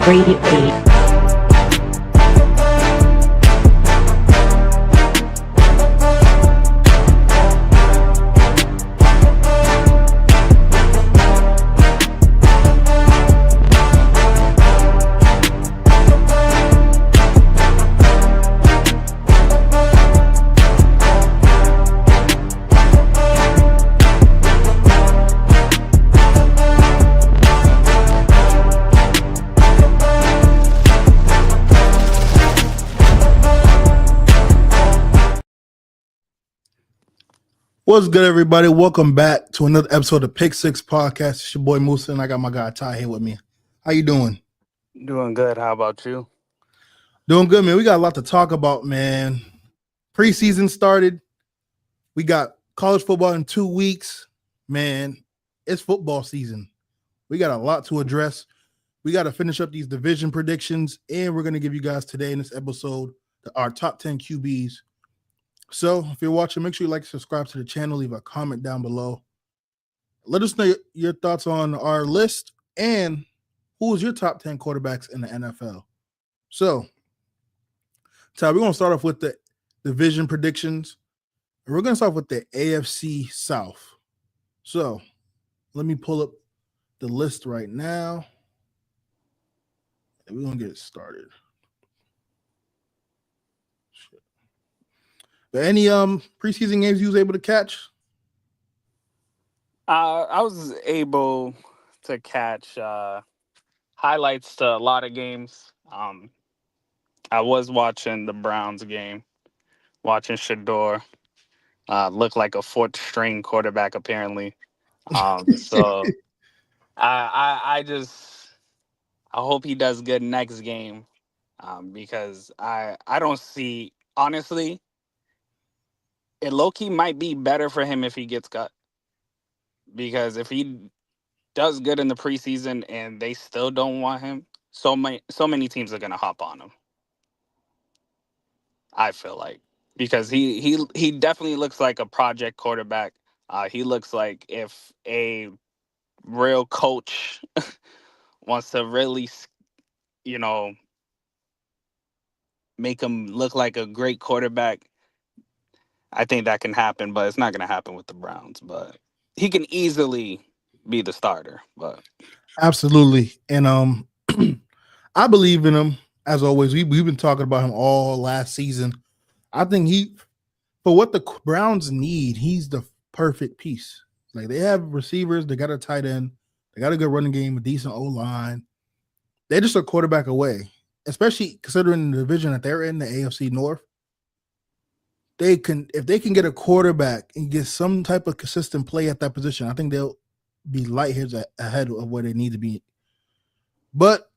Radio. What's good, everybody? Welcome back to another episode of Pick Six Podcast. It's your boy Musa, and I got my guy Ty here with me. How you doing? Doing good. How about you? Doing good, man. We got a lot to talk about, man. Preseason started. We got college football in 2 weeks. Man, it's football season. We got a lot to address. We got to finish up these division predictions, and we're going to give you guys today in this episode our top 10 QBs. So if you're watching, make sure you like, subscribe to the channel, leave a comment down below. Let us know your thoughts on our list and who is your top 10 quarterbacks in the NFL. So, Ty, we're going to start off with the division predictions. And we're going to start with the AFC South. So let me pull up the list right now. And we're going to get it started. But any preseason games you was able to catch? I was able to catch highlights to a lot of games. I was watching the Browns game, watching SHEDEUR look like a fourth string quarterback apparently. So I hope he does good next game because I don't see, honestly, it low-key might be better for him if he gets cut. Because if he does good in the preseason and they still don't want him, so many teams are gonna hop on him. I feel like, because he definitely looks like a project quarterback. He looks like if a real coach wants to really, make him look like a great quarterback, I think that can happen, but it's not going to happen with the Browns. But he can easily be the starter. But Absolutely. And I believe in him, as always. We've been talking about him all last season. I think for what the Browns need, he's the perfect piece. Like, they have receivers, they got a tight end, they got a good running game, a decent O-line. They're just a quarterback away, especially considering the division that they're in, the AFC North. If they can get a quarterback and get some type of consistent play at that position, I think they'll be light years ahead of where they need to be. But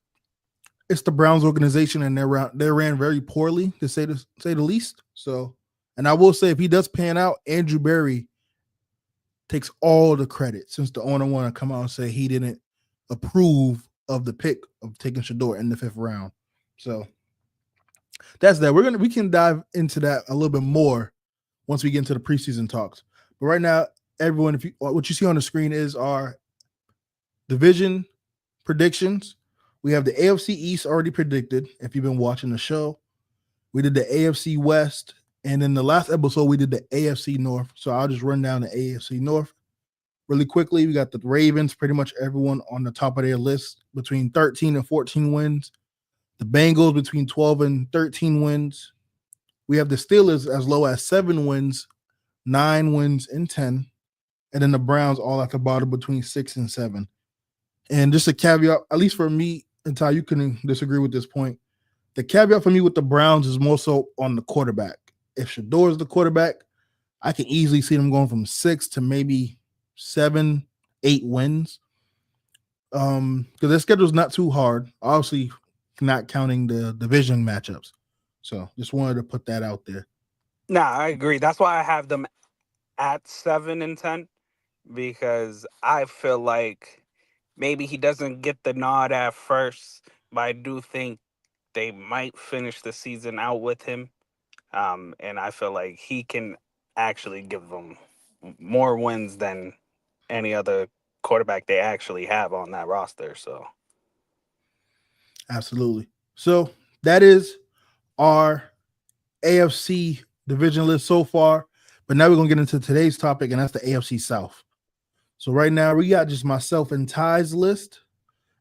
it's the Browns organization, and they ran very poorly, to say the least. So, and I will say, if he does pan out, Andrew Berry takes all the credit, since the owner wanted to come out and say he didn't approve of the pick of taking SHEDEUR in the 5th round. So that's that. We can dive into that a little bit more once we get into the preseason talks. But right now, everyone, what you see on the screen is our division predictions. We have the AFC East already predicted. If you've been watching the show, we did the AFC West, and in the last episode we did the AFC North. So I'll just run down the AFC North really quickly. We got the Ravens, pretty much everyone on the top of their list, between 13 and 14 wins. The Bengals between 12 and 13 wins. We have the Steelers as low as 7 wins, 9 wins, and 10. And then the Browns all at the bottom between 6 and 7. And just a caveat, at least for me, and Ty, you can disagree with this point. The caveat for me with the Browns is more so on the quarterback. If SHEDEUR is the quarterback, I can easily see them going from 6 to maybe 7, 8 wins. Because their schedule's not too hard. Obviously, not counting the division matchups. So just wanted to put that out there. nah, I agree. That's why I have them at 7 and 10, because I feel like maybe he doesn't get the nod at first, but I do think they might finish the season out with him. And I feel like he can actually give them more wins than any other quarterback they actually have on that roster. So Absolutely. So that is our AFC division list so far. But now we're going to get into today's topic, and that's the AFC South. So right now we got just myself and Ty's list,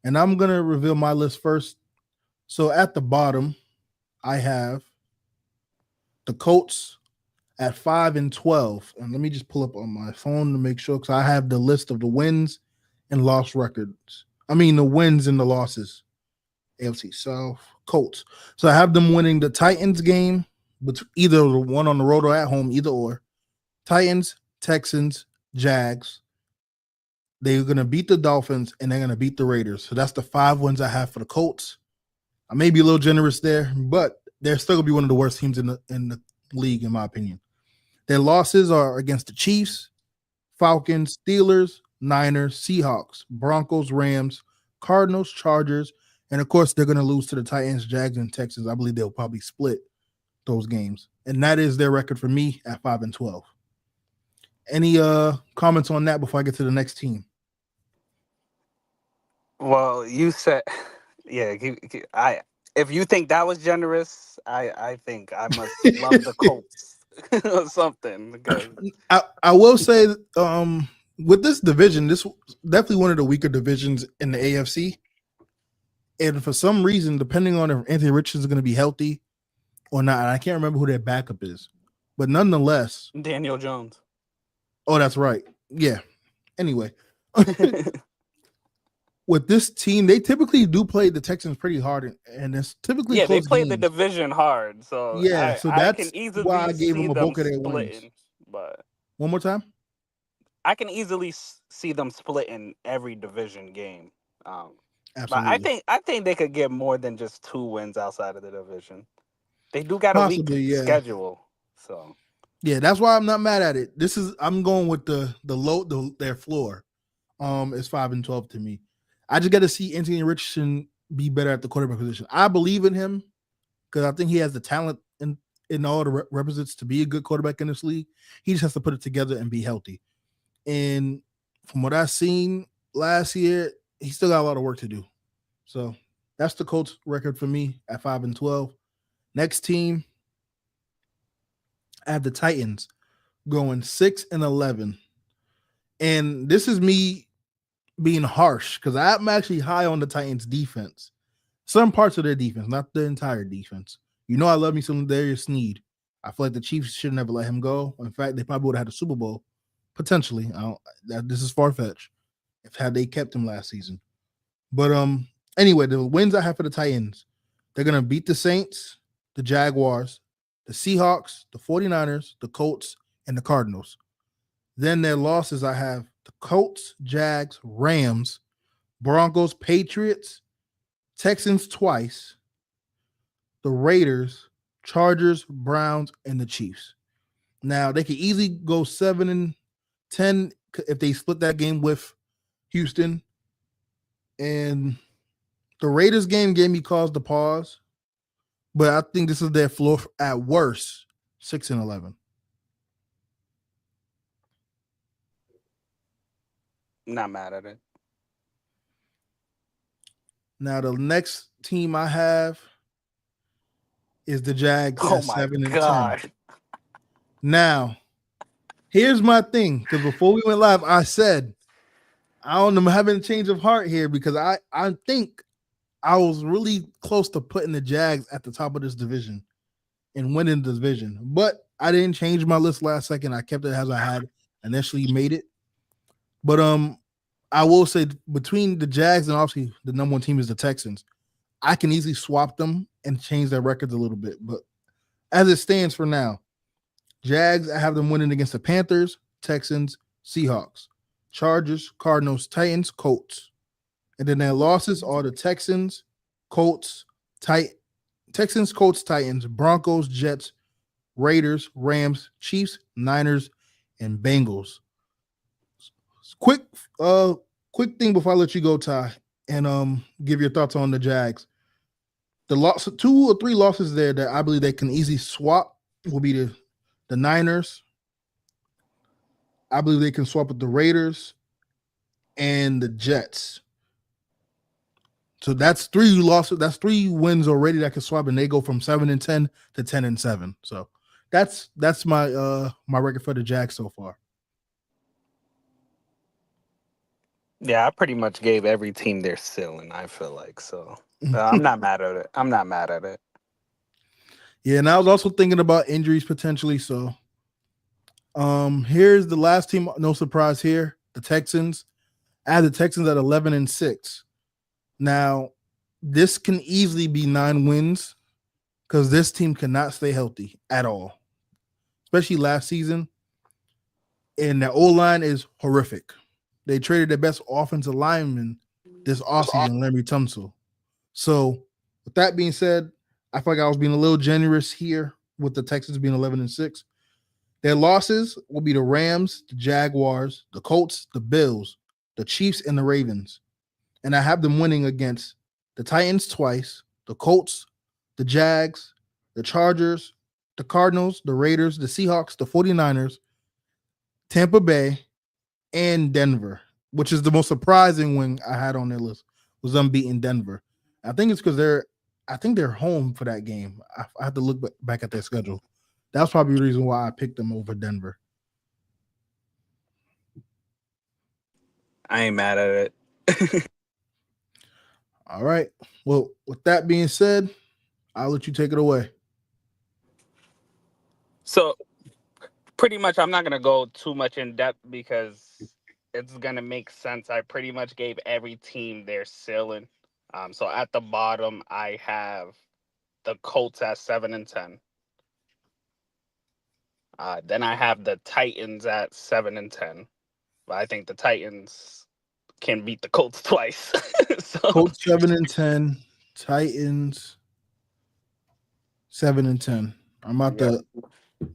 and I'm going to reveal my list first. So at the bottom, I have the Colts at 5-12. And let me just pull up on my phone to make sure, because I have the list of the wins and loss records. I mean, the wins and the losses. AFC South, Colts. So I have them winning the Titans game, with either the one on the road or at home, either or. Titans, Texans, Jags. They're going to beat the Dolphins, and they're going to beat the Raiders. So that's the 5 wins I have for the Colts. I may be a little generous there, but they're still going to be one of the worst teams in the league, in my opinion. Their losses are against the Chiefs, Falcons, Steelers, Niners, Seahawks, Broncos, Rams, Cardinals, Chargers, and of course, they're going to lose to the Titans, Jags, and Texans. I believe they'll probably split those games. And that is their record for me at 5-12. Any comments on that before I get to the next team? Well, you said, yeah. If you think that was generous, I think I must love the Colts or something. Because I will say, with this division, this definitely one of the weaker divisions in the AFC. And for some reason, depending on if Anthony Richardson is going to be healthy or not, and I can't remember who their backup is, but nonetheless, Daniel Jones. Oh, that's right. Yeah. Anyway, with this team, they typically do play the Texans pretty hard, and it's typically they close play games. the division hard. So yeah, so that's I can easily why I gave see them a them bulk of their wins. splitting. But one more time, I can easily see them splitting every division game. absolutely. But I think they could get more than just 2 wins outside of the division. They do got Possibly, a weak schedule, so yeah, that's why I'm not mad at it. I'm going with their floor. Is 5-12 to me. I just got to see Anthony Richardson be better at the quarterback position. I believe in him because I think he has the talent in all the requisites to be a good quarterback in this league. He just has to put it together and be healthy. And from what I've seen last year, he still got a lot of work to do. So that's the Colts record for me at 5-12. Next team, I have the Titans going 6-11. And this is me being harsh because I'm actually high on the Titans defense. Some parts of their defense, not the entire defense. You know I love me some Darius Sneed. I feel like the Chiefs should never let him go. In fact, they probably would have had a Super Bowl, potentially. This is far-fetched had they kept him last season. But anyway, the wins I have for the Titans, they're going to beat the Saints, the Jaguars, the Seahawks, the 49ers, the Colts, and the Cardinals. Then their losses I have the Colts, Jags, Rams, Broncos, Patriots, Texans twice, the Raiders, Chargers, Browns, and the Chiefs. Now, they could easily go 7-10 if they split that game with Houston. And the Raiders game gave me cause to pause, but I think this is their floor at worst, 6-11. Not mad at it. Now, the next team I have is the Jags at 7-10. Now, here's my thing, because before we went live, I said, I don't know, I'm having a change of heart here because I think I was really close to putting the Jags at the top of this division and winning the division. But I didn't change my list last second. I kept it as I had initially made it. But I will say between the Jags and obviously the number one team is the Texans, I can easily swap them and change their records a little bit. But as it stands for now, Jags, I have them winning against the Panthers, Texans, Seahawks, Chargers, Cardinals, Titans, Colts. And then their losses are the Texans, Colts, Texans, Colts, Titans, Broncos, Jets, Raiders, Rams, Chiefs, Niners, and Bengals. Quick thing before I let you go, Ty, and give your thoughts on the Jags. The 2 or 3 losses there that I believe they can easily swap will be the Niners. I believe they can swap with the Raiders and the Jets. So that's 3 losses. That's 3 wins already that can swap, and they go from 7-10 to 10-7. So that's my my record for the Jags so far. Yeah, I pretty much gave every team their ceiling, I feel like. So I'm not mad at it. I'm not mad at it. Yeah, and I was also thinking about injuries potentially. So here's the last team, no surprise here. The Texans. I have the Texans at 11-6. Now, this can easily be 9 wins because this team cannot stay healthy at all, especially last season. And the O-line is horrific. They traded their best offensive lineman this offseason, Larry Tunsil. So, with that being said, I feel like I was being a little generous here with the Texans being 11-6. Their losses will be the Rams, the Jaguars, the Colts, the Bills, the Chiefs, and the Ravens. And I have them winning against the Titans twice, the Colts, the Jags, the Chargers, the Cardinals, the Raiders, the Seahawks, the 49ers, Tampa Bay, and Denver, which is the most surprising win I had on their list, was them beating Denver. I think it's because they're home for that game. I have to look back at their schedule. That's probably the reason why I picked them over Denver. I ain't mad at it. All right. Well, with that being said, I'll let you take it away. So pretty much I'm not going to go too much in depth because it's going to make sense. I pretty much gave every team their ceiling. So at the bottom, I have the Colts at 7-10. Then I have the Titans at 7-10. But I think the Titans can beat the Colts twice. So Colts 7-10, Titans 7-10. I'm about to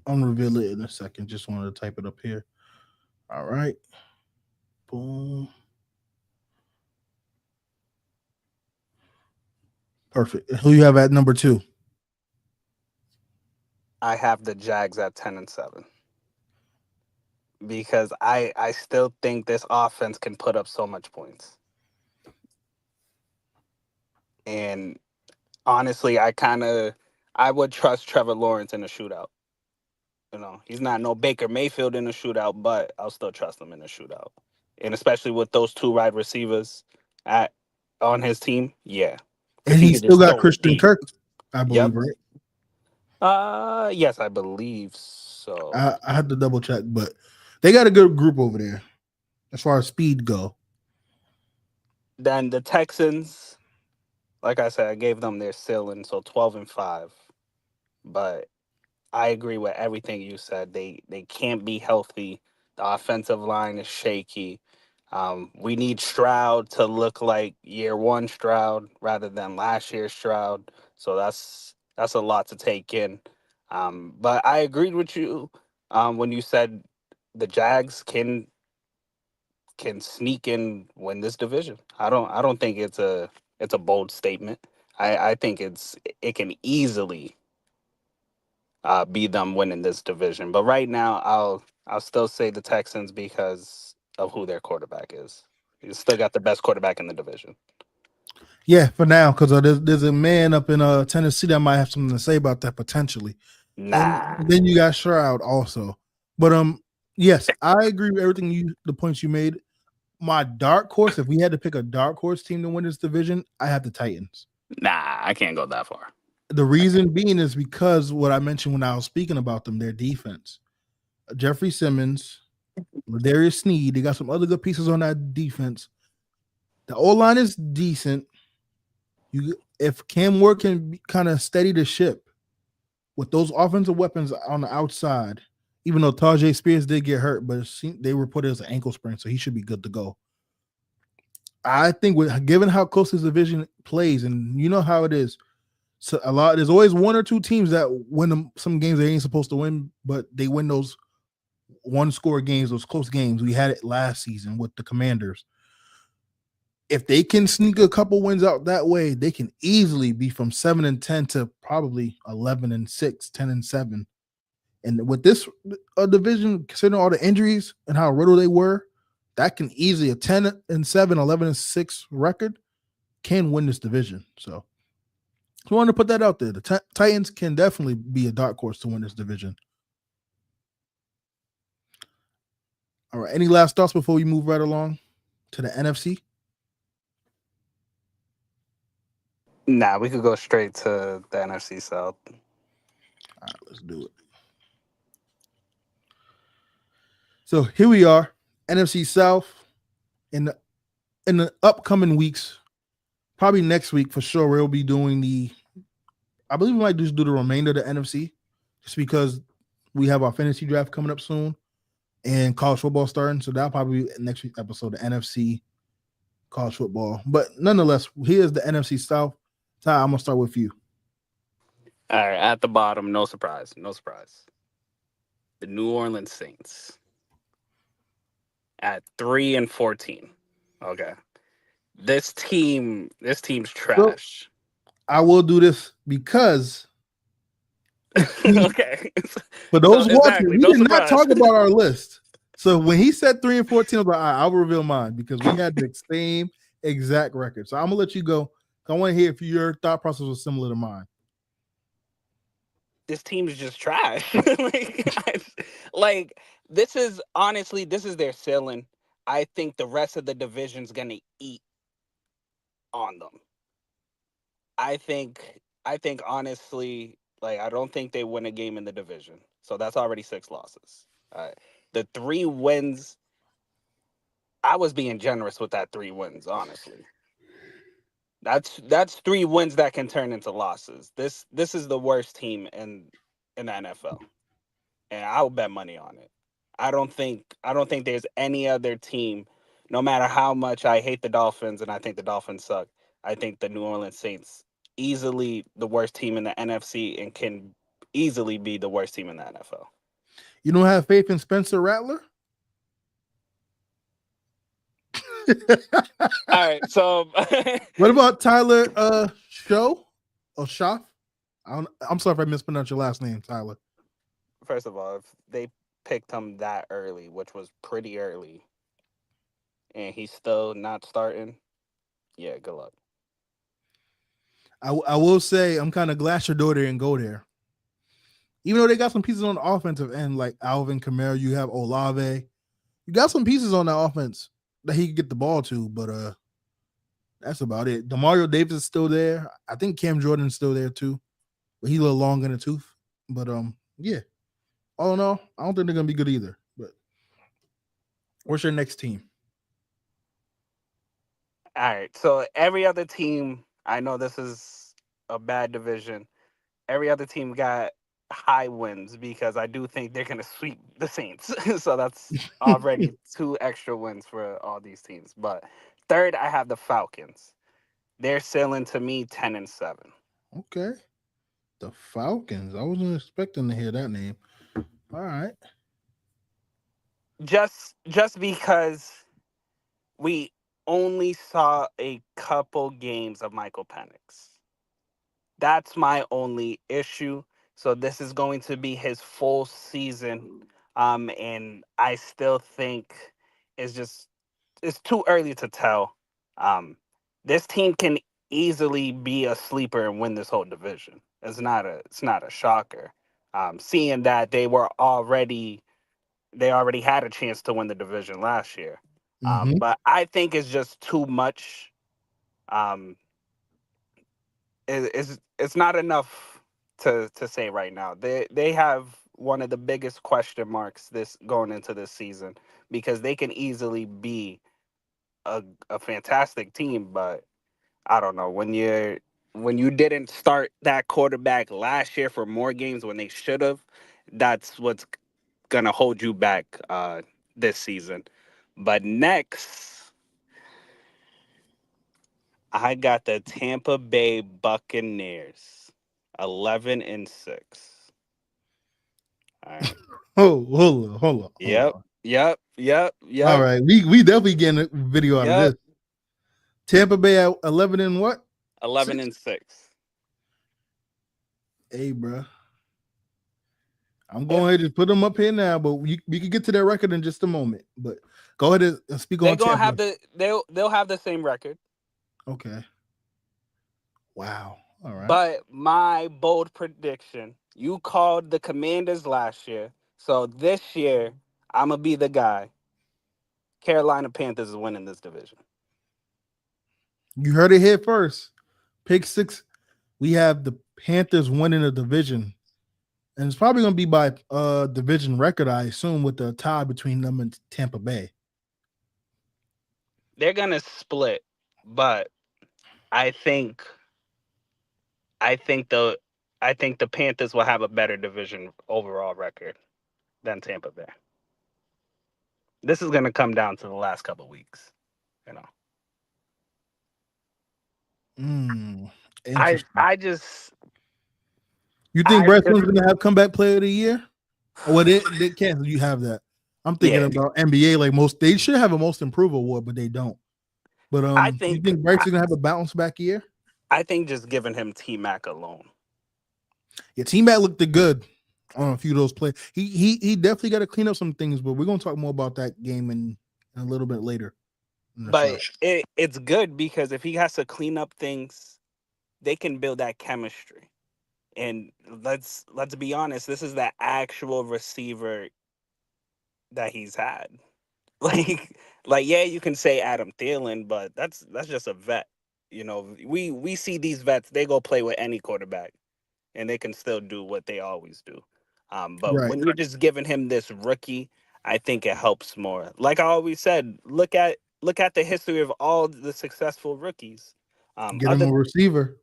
unreveal it in a second. Just wanted to type it up here. All right. Boom. Perfect. Who you have at number 2? I have the Jags at 10-7. Because I still think this offense can put up so much points. And honestly, I would trust Trevor Lawrence in a shootout. You know, he's not no Baker Mayfield in a shootout, but I'll still trust him in a shootout. And especially with those 2 wide receivers on his team, yeah. And He he could still just got throw it Christian deep. Kirk, I Yep. believe, right? Yes, I believe so. I had to double check, but they got a good group over there as far as speed go. Then the Texans, like I said, I gave them their ceiling, so 12-5. But I agree with everything you said. They can't be healthy. The offensive line is shaky. We need Stroud to look like year 1 Stroud rather than last year's Stroud. So that's a lot to take in. But I agreed with you when you said the Jags can sneak and win this division. I don't think it's a bold statement. I think it can easily be them winning this division. But right now, I'll still say the Texans because of who their quarterback is. He's still got the best quarterback in the division. Yeah, for now, because there's a man up in Tennessee that might have something to say about that potentially. Nah. And then you got Stroud also. But yes, I agree with everything the points you made. My dark horse, if we had to pick a dark horse team to win this division, I have the Titans. Nah, I can't go that far. The reason being is because what I mentioned when I was speaking about them, their defense. Jeffrey Simmons, Ladarius Sneed, they got some other good pieces on that defense. The O-line is decent. If Cam Ward can kind of steady the ship with those offensive weapons on the outside, even though Tajay Spears did get hurt, but they reported it as an ankle sprain, so he should be good to go. I think given how close this division plays, and you know how it is, so there's always 1 or 2 teams that win some games they ain't supposed to win, but they win those 1-score games, those close games. We had it last season with the Commanders. If they can sneak a couple wins out that way, they can easily be from 7-10 to probably 11-6, 10-7. And with this division, considering all the injuries and how riddled they were, that can easily a 10-7, 11-6 record can win this division. So I wanted to put that out there. The Titans can definitely be a dark horse to win this division. All right. Any last thoughts before we move right along to the NFC? Nah, we could go straight to the NFC South. All right, let's do it. So here we are, NFC South. In the upcoming weeks, probably next week for sure, we'll be doing I believe we might just do the remainder of the NFC, just because we have our fantasy draft coming up soon and college football starting. So that'll probably be next week's episode, the NFC college football. But nonetheless, here's the NFC South. Ty, I'm gonna start with you. All right, at the bottom, no surprise. The New Orleans Saints at 3-14. Okay, this team's trash. I will do this because Okay, for those watching, exactly, we no did not surprise. talk about our list. So when he said 3-14, I was like, all right, I'll reveal mine because we had the same exact record. So I'm gonna let you go. I want to hear if your thought process was similar to mine. This team's just trash. This is their ceiling. I think the rest of the division's gonna eat on them. I think honestly, I don't think they win a game in the division. So that's already 6 losses. The 3 wins, I was being generous with that 3 wins, honestly. That's 3 wins that can turn into losses. This is the worst team in the NFL. And I will bet money on it. I don't think there's any other team, no matter how much I hate the Dolphins and I think the Dolphins suck. I think the New Orleans Saints easily the worst team in the NFC and can easily be the worst team in the NFL. You don't have faith in Spencer Rattler? All right, so what about Tyler Show or Schaff? I'm sorry if I mispronounced your last name, Tyler. First of all, if they picked him that early, which was pretty early, and he's still not starting, yeah, good luck. I will say I'm kind of glad SHEDEUR didn't go there. Even though they got some pieces on the offensive end, like Alvin Kamara, you have Olave. You got some pieces on the offense that he could get the ball to, but that's about it. Demario Davis is still there. I think Cam Jordan's still there too, but he's a little long in the tooth. But yeah. All in all, I don't think they're gonna be good either. But what's your next team? All right, so every other team, I know this is a bad division. Every other team got high wins because I do think they're gonna sweep the Saints. So that's already 2 extra wins for all these teams. But third, I have the Falcons. They're sailing to me 10-7. Okay, the Falcons. I wasn't expecting to hear that name. All right. Just because we only saw a couple games of Michael Penix. That's my only issue. So this is going to be his full season. And I still think it's too early to tell. This team can easily be a sleeper and win this whole division. It's not a shocker. Seeing that they already had a chance to win the division last year. But I think it's just too much. It's not enough to say right now. They have one of the biggest question marks this going into this season because they can easily be a fantastic team, but I don't know when you didn't start that quarterback last year for more games when they should have. That's what's gonna hold you back this season. But next, I got the Tampa Bay Buccaneers, 11-6. All right. Hold on. Yep. All right, we definitely getting a video out of this. Tampa Bay at 11 and what? 11-6. Hey, bro. I'm going to just put them up here now, but we can get to that record in just a moment. But go ahead and speak on Tampa. They'll have the same record. Okay. Wow. All right. But my bold prediction, you called the Commanders last year. So this year, I'm going to be the guy. Carolina Panthers is winning this division. You heard it here first. Pick six. We have the Panthers winning the division. And it's probably going to be by division record, I assume, with the tie between them and Tampa Bay. They're going to split, but I think I think the I think the Panthers will have a better division overall record than Tampa Bay. This is going to come down to the last couple of weeks, you know. Interesting. I just You think I Bradson's just going to have comeback player of the year? Well, they can't. You have that. I'm thinking yeah. about NBA. Like they should have a most improved award, but they don't. But I you think think Bradson's going to have a bounce back year? I think just giving him T-Mac alone. Yeah, T-Mac looked good on a few of those plays. He definitely got to clean up some things, but we're going to talk more about that game in a little bit later. But it's good because if he has to clean up things, they can build that chemistry. And let's be honest, this is the actual receiver that he's had. Like yeah, you can say Adam Thielen, but that's just a vet. You know, we see these vets, they go play with any quarterback and they can still do what they always do. But right. when you're just giving him this rookie, I think it helps more. Like I always said, look at the history of all the successful rookies. Get him a receiver.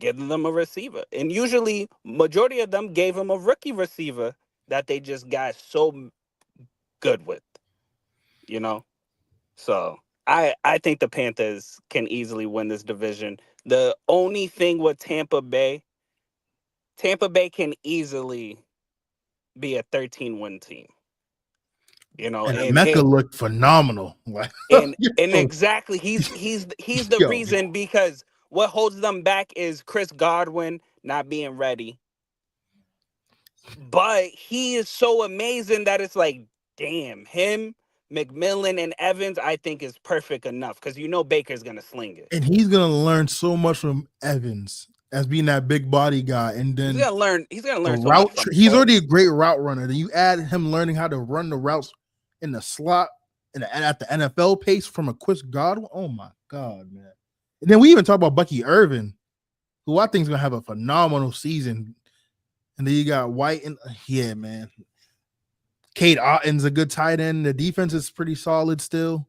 Giving them a receiver. And usually, majority of them gave him a rookie receiver that they just got so good with, you know? So I think the Panthers can easily win this division. The only thing with Tampa Bay can easily be a 13-win team. You know, and Mecca looked phenomenal. And exactly, he's the reason, because what holds them back is Chris Godwin not being ready. But he is so amazing that it's like, damn, him, McMillan, and Evans, I think is perfect enough because Baker's gonna sling it. And he's gonna learn so much from Evans as being that big body guy. And then he's gonna learn the so route. much He's already a great route runner. Then you add him learning how to run the routes in the slot and at the NFL pace from a Chris Godwin. Oh my God, man. And then we even talk about Bucky Irvin, who I think is gonna have a phenomenal season. And then you got White and yeah, man. Cade Otton's a good tight end. The defense is pretty solid still.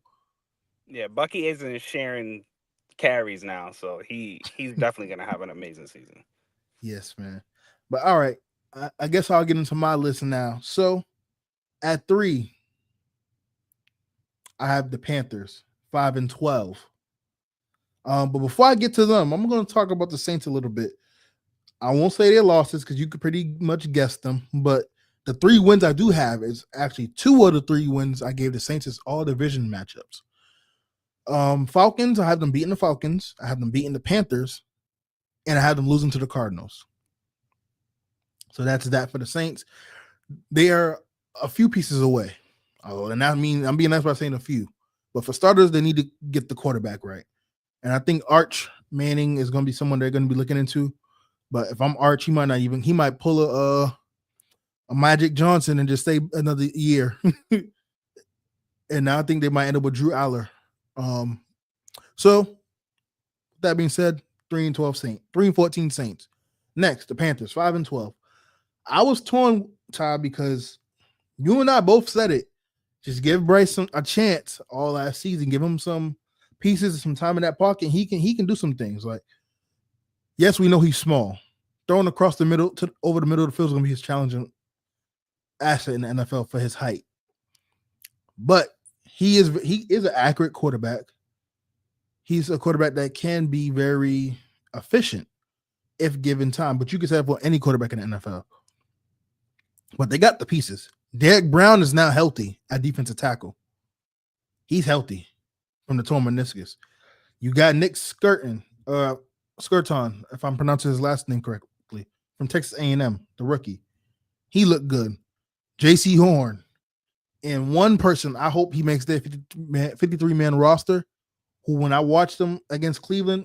Yeah, Bucky isn't sharing carries now, so he's definitely gonna have an amazing season. Yes, man. But all right, I guess I'll get into my list now. So at 3, I have the Panthers 5-12. But before I get to them, I'm going to talk about the Saints a little bit. I won't say their losses because you could pretty much guess them. But the 3 wins I do have is actually 2 of the 3 wins I gave the Saints is all division matchups. Falcons, I have them beating the Falcons. I have them beating the Panthers. And I have them losing to the Cardinals. So that's that for the Saints. They are a few pieces away. And I mean, I'm being nice by saying a few. But for starters, they need to get the quarterback right. And I think Arch Manning is going to be someone they're going to be looking into. But if I'm Arch, he might pull a Magic Johnson and just stay another year. And now I think they might end up with Drew Aller. So that being said, 3-12 Saints, 3-14 Saints. Next, the Panthers, 5-12. I was torn, Ty, because you and I both said it. Just give Bryce a chance all last season. Give him some pieces, some time in that pocket. He can do some things. Like, yes, we know he's small. Throwing across the middle over the middle of the field is going to be his challenging asset in the NFL for his height. But he is an accurate quarterback. He's a quarterback that can be very efficient if given time. But you can say that for any quarterback in the NFL. But they got the pieces. Derek Brown is now healthy at defensive tackle. He's healthy from the torn meniscus. You got Nick Skirton, if I'm pronouncing his last name correctly, from Texas A&M, the rookie. He looked good. J.C. Horn. And one person, I hope he makes their 53-man roster, who when I watched him against Cleveland,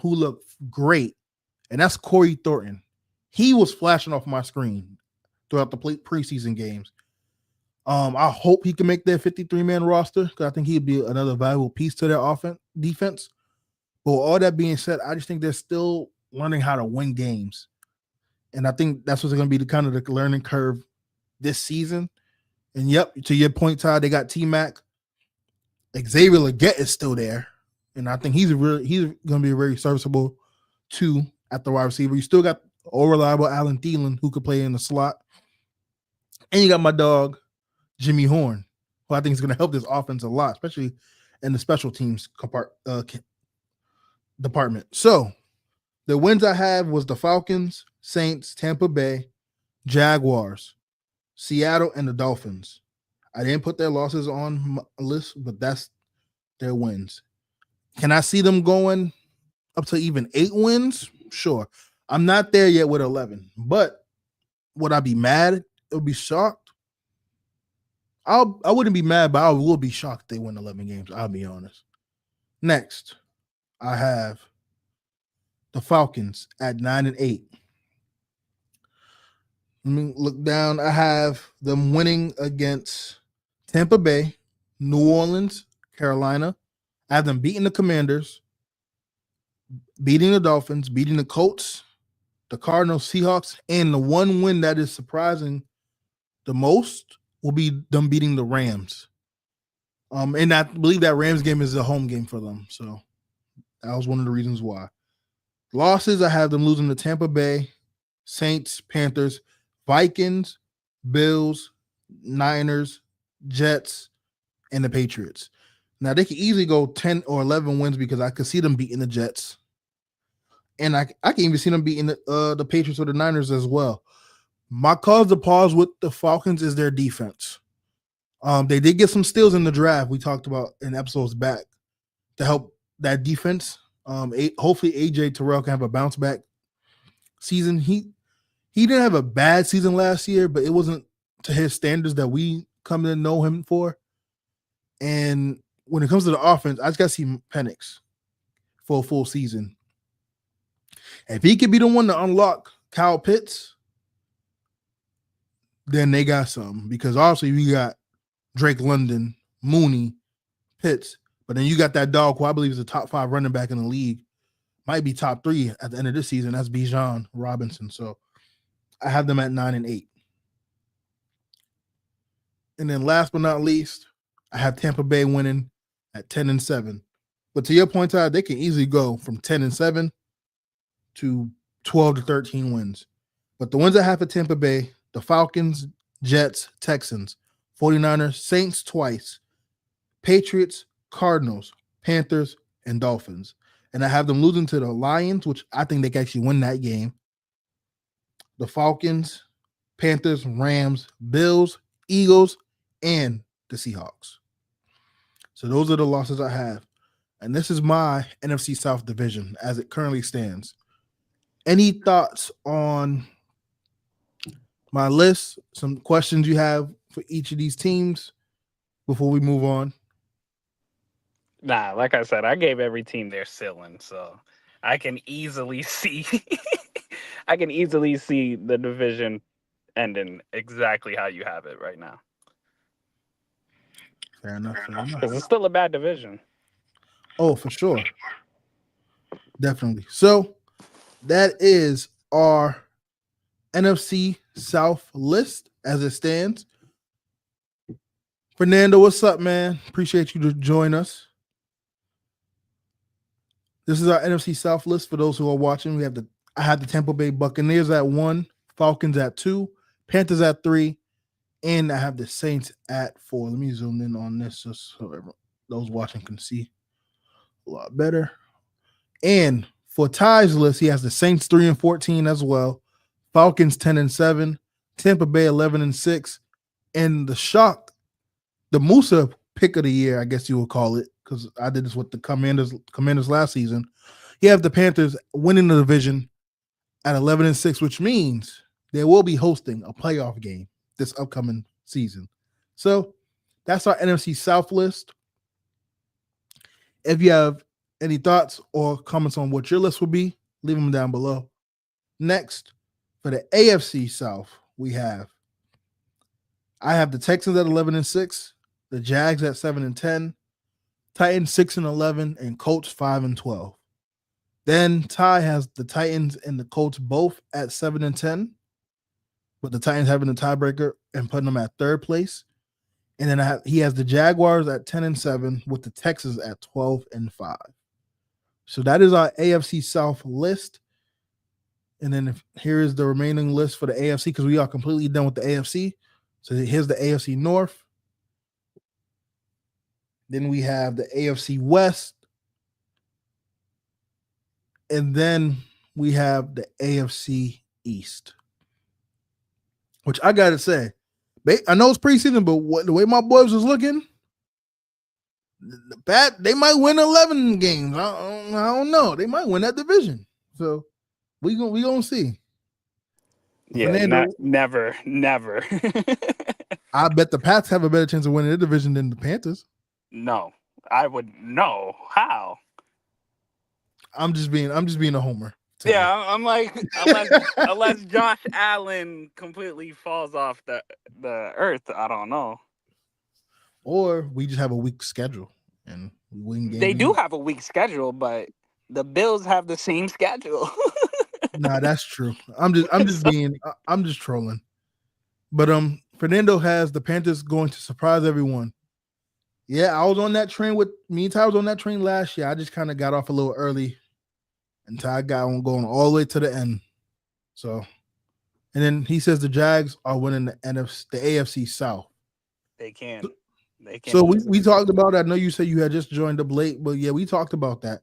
who looked great, and that's Corey Thornton. He was flashing off my screen throughout the preseason games. I hope he can make their 53-man roster because I think he'd be another valuable piece to their defense. But with all that being said, I just think they're still learning how to win games. And I think that's what's going to be the learning curve this season. And yep, to your point, Todd, they got T-Mac. Xavier Legette is still there. And I think he's going to be a very serviceable two at the wide receiver. You still got all reliable Allen Thielen who could play in the slot. And you got my dog, Jimmy Horn, who I think is going to help this offense a lot, especially in the special teams department. So the wins I have was the Falcons, Saints, Tampa Bay, Jaguars, Seattle, and the Dolphins. I didn't put their losses on my list, but that's their wins. Can I see them going up to even 8 wins? Sure. I'm not there yet with 11, but would I be mad? Would be shocked? I wouldn't be mad, but I will be shocked if they win 11 games. I'll be honest. Next, I have the Falcons at 9-8. Let me look down. I have them winning against Tampa Bay, New Orleans, Carolina. I have them beating the Commanders, beating the Dolphins, beating the Colts, the Cardinals, Seahawks, and the one win that is surprising the most will be them beating the Rams. And I believe that Rams game is a home game for them. So that was one of the reasons why. Losses, I have them losing to Tampa Bay, Saints, Panthers, Vikings, Bills, Niners, Jets, and the Patriots. Now, they could easily go 10 or 11 wins because I could see them beating the Jets. And I can even see them beating the Patriots or the Niners as well. My cause to pause with the Falcons is their defense. They did get some steals in the draft we talked about in episodes back to help that defense. Hopefully AJ Terrell can have a bounce back season. He didn't have a bad season last year, but it wasn't to his standards that we come to know him for. And when it comes to the offense, I just got to see Penix for a full season. If he could be the one to unlock Kyle Pitts, then they got something. Because obviously we got Drake London, Mooney, Pitts, but then you got that dog who I believe is the top 5 running back in the league. Might be top 3 at the end of this season. That's Bijan Robinson. So I have them at 9-8. And then last but not least, I have Tampa Bay winning at 10-7. But to your point, Todd, they can easily go from 10-7 to 12-13 wins. But the ones I have for Tampa Bay, the Falcons, Jets, Texans, 49ers, Saints twice, Patriots, Cardinals, Panthers, and Dolphins. And I have them losing to the Lions, which I think they can actually win that game. The Falcons, Panthers, Rams, Bills, Eagles, and the Seahawks. So those are the losses I have. And this is my NFC South division as it currently stands. Any thoughts on my list? Some questions you have for each of these teams before we move on? Nah, like I said, I gave every team their ceiling, so I can easily see the division ending exactly how you have it right now. Fair enough. Because it's still a bad division. Oh, for sure. Definitely. So that is our NFC South list as it stands. Fernando, what's up, man? Appreciate you to join us. This is our NFC South list for those who are watching. I have the Tampa Bay Buccaneers at 1, Falcons at 2, Panthers at 3, and I have the Saints at 4. Let me zoom in on this just so those watching can see a lot better. And for Ty's list, he has the Saints 3-14 as well, Falcons 10-7, Tampa Bay 11-6, and the Musa pick of the year, I guess you would call it, because I did this with the Commanders last season. You have the Panthers winning the division at 11-6, which means they will be hosting a playoff game this upcoming season. So that's our NFC South list. If you have any thoughts or comments on what your list will be, leave them down below. Next, for the AFC South, I have the Texans at 11-6, the Jags at 7-10, Titans 6-11, and Colts 5-12. Then Ty has the Titans and the Colts both at 7-10, with the Titans having the tiebreaker and putting them at third place. And then he has the Jaguars at 10-7, with the Texans at 12-5. So that is our AFC South list. And then here is the remaining list for the AFC, because we are completely done with the AFC. So here's the AFC North. Then we have the AFC West. And then we have the AFC East. Which I got to say, I know it's preseason, but the way my boys was looking, they might win 11 games. I don't know. They might win that division. So we gonna see. Yeah, Fernando, never. I bet the Pats have a better chance of winning the division than the Panthers. No, I would no. How? I'm just being a homer. Yeah, I'm like, unless Josh Allen completely falls off the earth, I don't know. Or we just have a weak schedule and we win games. They do have a weak schedule, but the Bills have the same schedule. Nah, that's true. I'm just trolling. But Fernando has the Panthers going to surprise everyone. Yeah, I was on that train Ty was on that train last year. I just kind of got off a little early. And Ty got on going all the way to the end. So, and then he says the Jags are winning the AFC South. They can. So we talked about it. I know you said you had just joined up late, but yeah, we talked about that.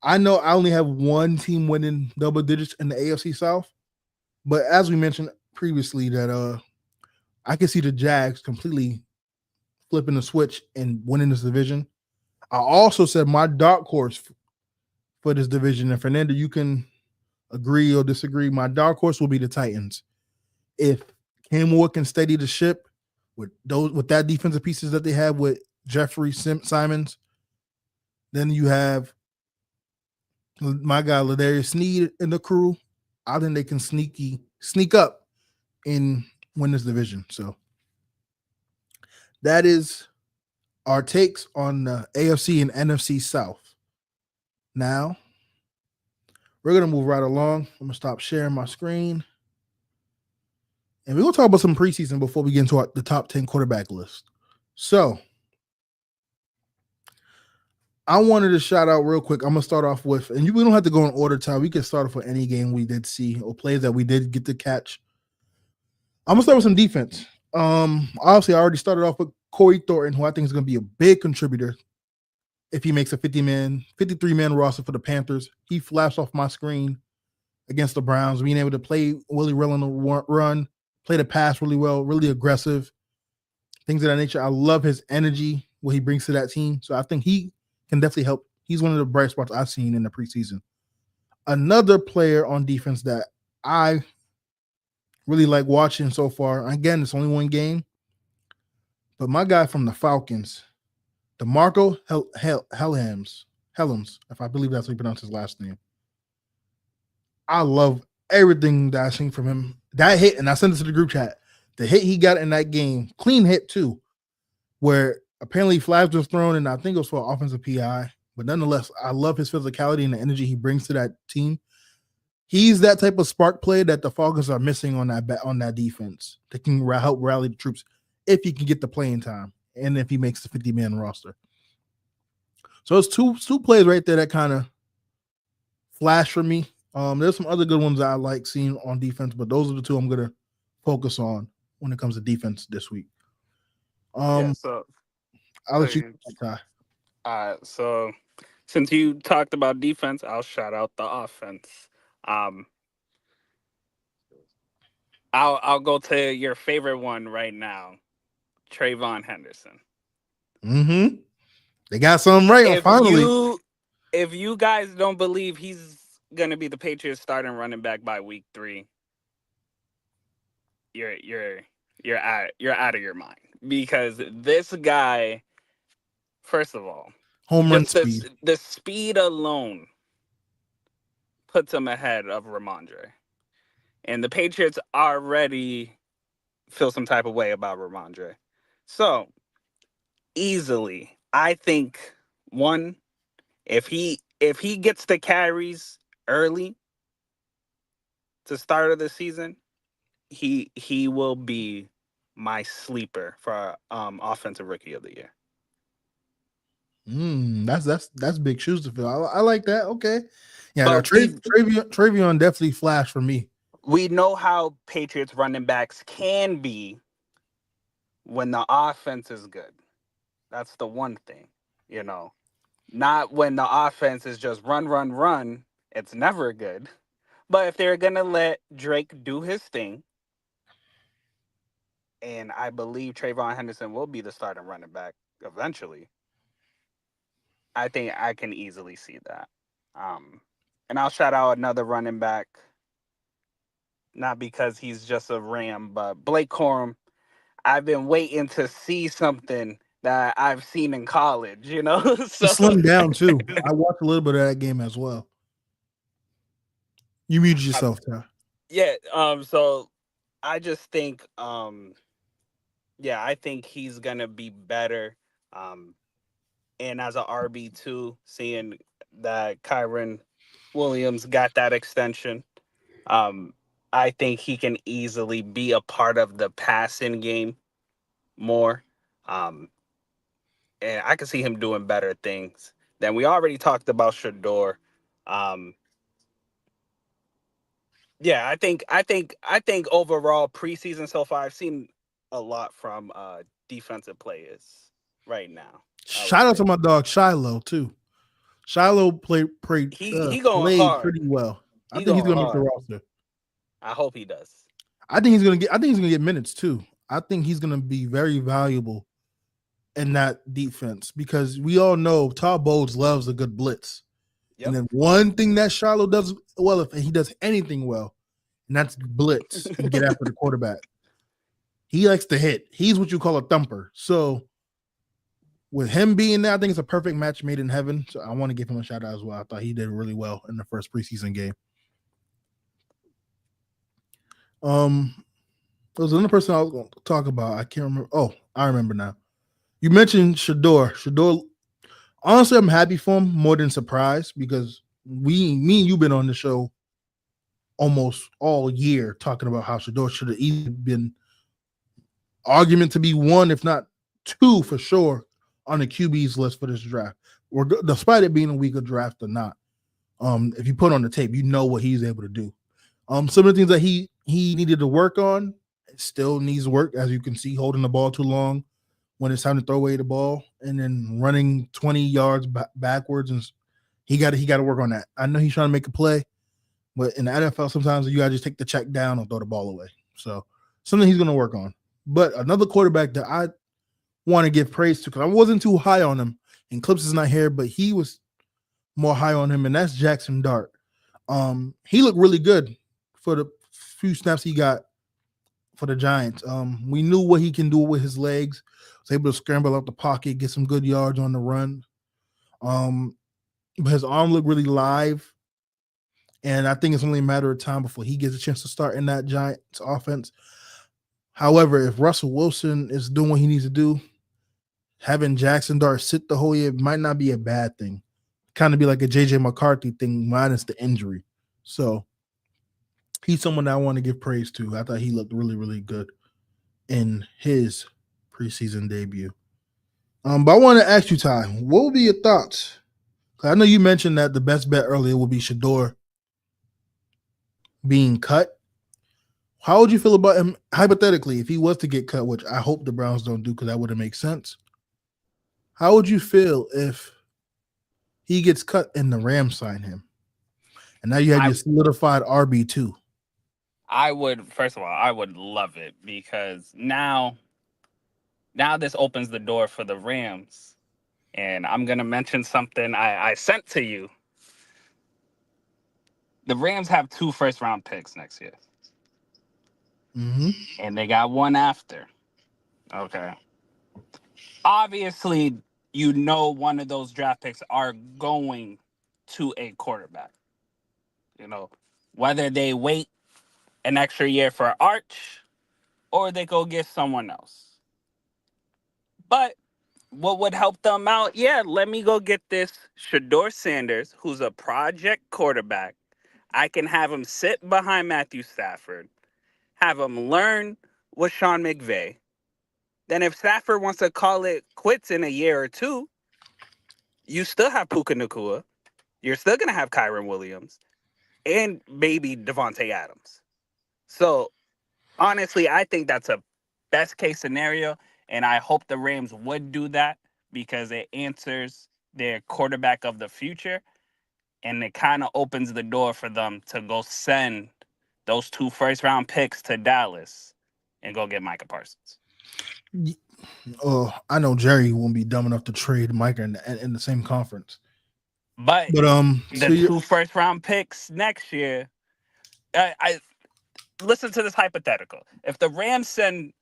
I know I only have one team winning double digits in the AFC South, but as we mentioned previously, that I can see the Jags completely flipping the switch and winning this division. I also said my dark horse for this division, and Fernando, you can agree or disagree. My dark horse will be the Titans. If Cam Ward can steady the ship with that defensive pieces that they have with Jeffrey Simons, then you have my guy Ladarius Sneed in the crew. I think they can sneak up and win this division. So that is our takes on the AFC and NFC South. Now, we're going to move right along. I'm going to stop sharing my screen. And we're going to talk about some preseason before we get into the top 10 quarterback list. So, I wanted to shout out real quick. I'm going to start off with, and we don't have to go in order, Ty. We can start off with any game we did see or plays that we did get to catch. I'm going to start with some defense. Obviously, I already started off with Corey Thornton, who I think is going to be a big contributor if he makes a 53-man roster for the Panthers. He flashed off my screen against the Browns, being able to play really well on the run, play the pass really well, really aggressive, things of that nature. I love his energy, what he brings to that team. So I think he can definitely help. He's one of the bright spots I've seen in the preseason. Another player on defense that I really like watching so far, again, it's only one game, but my guy from the Falcons, DeMarco Hellams, if I believe that's how you pronounce his last name. I love everything that I've seen from him. That hit, and I sent it to the group chat, the hit he got in that game, clean hit too, where apparently flags was thrown, and I think it was for offensive PI. But nonetheless, I love his physicality and the energy he brings to that team. He's that type of spark play that the Falcons are missing on that defense. That can help rally the troops if he can get the playing time and if he makes the 50-man roster. So it's two plays right there that kind of flash for me. There's some other good ones I like seeing on defense, but those are the two I'm going to focus on when it comes to defense this week. I'll let you Ty. So since you talked about defense, I'll shout out the offense. I'll go to your favorite one right now, Trayvon Henderson. Mm-hmm. They got something right finally. If you guys don't believe he's gonna be the Patriots starting running back by week 3, you're out of your mind, because this guy, first of all, home run speed. The speed alone puts him ahead of Ramondre. And the Patriots already feel some type of way about Ramondre. So easily, I think one, if he gets the carries early to start of the season, he will be my sleeper for offensive rookie of the year. That's big shoes to fill. I like that. Okay, yeah. But Travion definitely flashed for me. we know how Patriots running backs can be when the offense is good. That's the one thing, you know. Not when the offense is just run, run, run. It's never good. But if they're gonna let Drake do his thing, and I believe Trayvon Henderson will be the starting running back eventually, I think I can easily see that. And I'll shout out another running back, not because he's just a Ram, but Blake Corum. I've been waiting to see something that I've seen in college, you know? He So slimmed down too. I watched a little bit of that game as well. You muted yourself, Ty. yeah, so I just think yeah, I think he's gonna be better. Um and as a RB2, seeing that Kyron Williams got that extension, um, I think he can easily be a part of the passing game more. Um, and I can see him doing better things. Then we already talked about Shador. Um, yeah, I think overall preseason so far, I've seen a lot from defensive players right now. I would Shout out say to my dog Shiloh too. Shiloh he going played hard. pretty well. I He think he's going gonna make the hard. roster. I hope he does. I think he's gonna get minutes too. I think he's gonna be very valuable in that defense because we all know Todd Bowles loves a good blitz. And Yep. then one thing that Shiloh does well, if he does anything well, and that's blitz and get after the quarterback. He likes to hit. He's what you call a thumper. So with him being there, I think it's a perfect match made in heaven. So I want to give him a shout out as well. I thought he did really well in the first preseason game. There was another person I was going to talk about. I can't remember. Oh, I remember now. You mentioned Shedeur. Shedeur, honestly, I'm happy for him more than surprised because me and you've been on the show almost all year talking about how Shedeur should have even been argument to be one, if not two for sure, on the QB's list for this draft. Or despite it being a weaker draft or not. If you put on the tape, you know what he's able to do. Some of the things that he needed to work on still needs work, as you can see, holding the ball too long when it's time to throw away the ball, and then running 20 yards backwards, and he got to work on that. I know he's trying to make a play, but in the NFL, sometimes you got to just take the check down or throw the ball away. So something he's going to work on. But another quarterback that I want to give praise to, because I wasn't too high on him, and Clips is not here, but he was more high on him, and that's Jackson Dart. He looked really good for the few snaps he got for the Giants. We knew what he can do with his legs. Was able to scramble out the pocket, get some good yards on the run. But his arm looked really live, and I think it's only a matter of time before he gets a chance to start in that Giants offense. However, if Russell Wilson is doing what he needs to do, having Jackson Dart sit the whole year might not be a bad thing. Kind of be like a JJ McCarthy thing minus the injury. So he's someone that I want to give praise to. I thought he looked really, really good in his preseason debut. But I want to ask you, Ty, what would be your thoughts? I know you mentioned that the best bet earlier would be Shedeur being cut. How would you feel about him hypothetically if he was to get cut, which I hope the Browns don't do because that wouldn't make sense? How would you feel if he gets cut and the Rams sign him? And now you have your solidified RB2. I would, first of all, I would love it because now this opens the door for the Rams. And I'm going to mention something I sent to you. The Rams have 2 first-round picks next year. Mm-hmm. And they got one after. Okay. Obviously, you know one of those draft picks are going to a quarterback. You know, whether they wait an extra year for Arch, or they go get someone else. But what would help them out? Yeah, let me go get this Shedeur Sanders, who's a project quarterback. I can have him sit behind Matthew Stafford, have him learn with Sean McVay. Then if Stafford wants to call it quits in a year or two, you still have Puka Nacua. You're still going to have Kyron Williams and maybe Devontae Adams. So honestly, I think that's a best case scenario, and I hope the Rams would do that because it answers their quarterback of the future, and it kind of opens the door for them to go send those 2 first-round picks to Dallas and go get Micah Parsons. Oh, I know Jerry won't be dumb enough to trade Micah in the same conference. But the so 2 first-round picks next year, I listen to this hypothetical. If the Rams send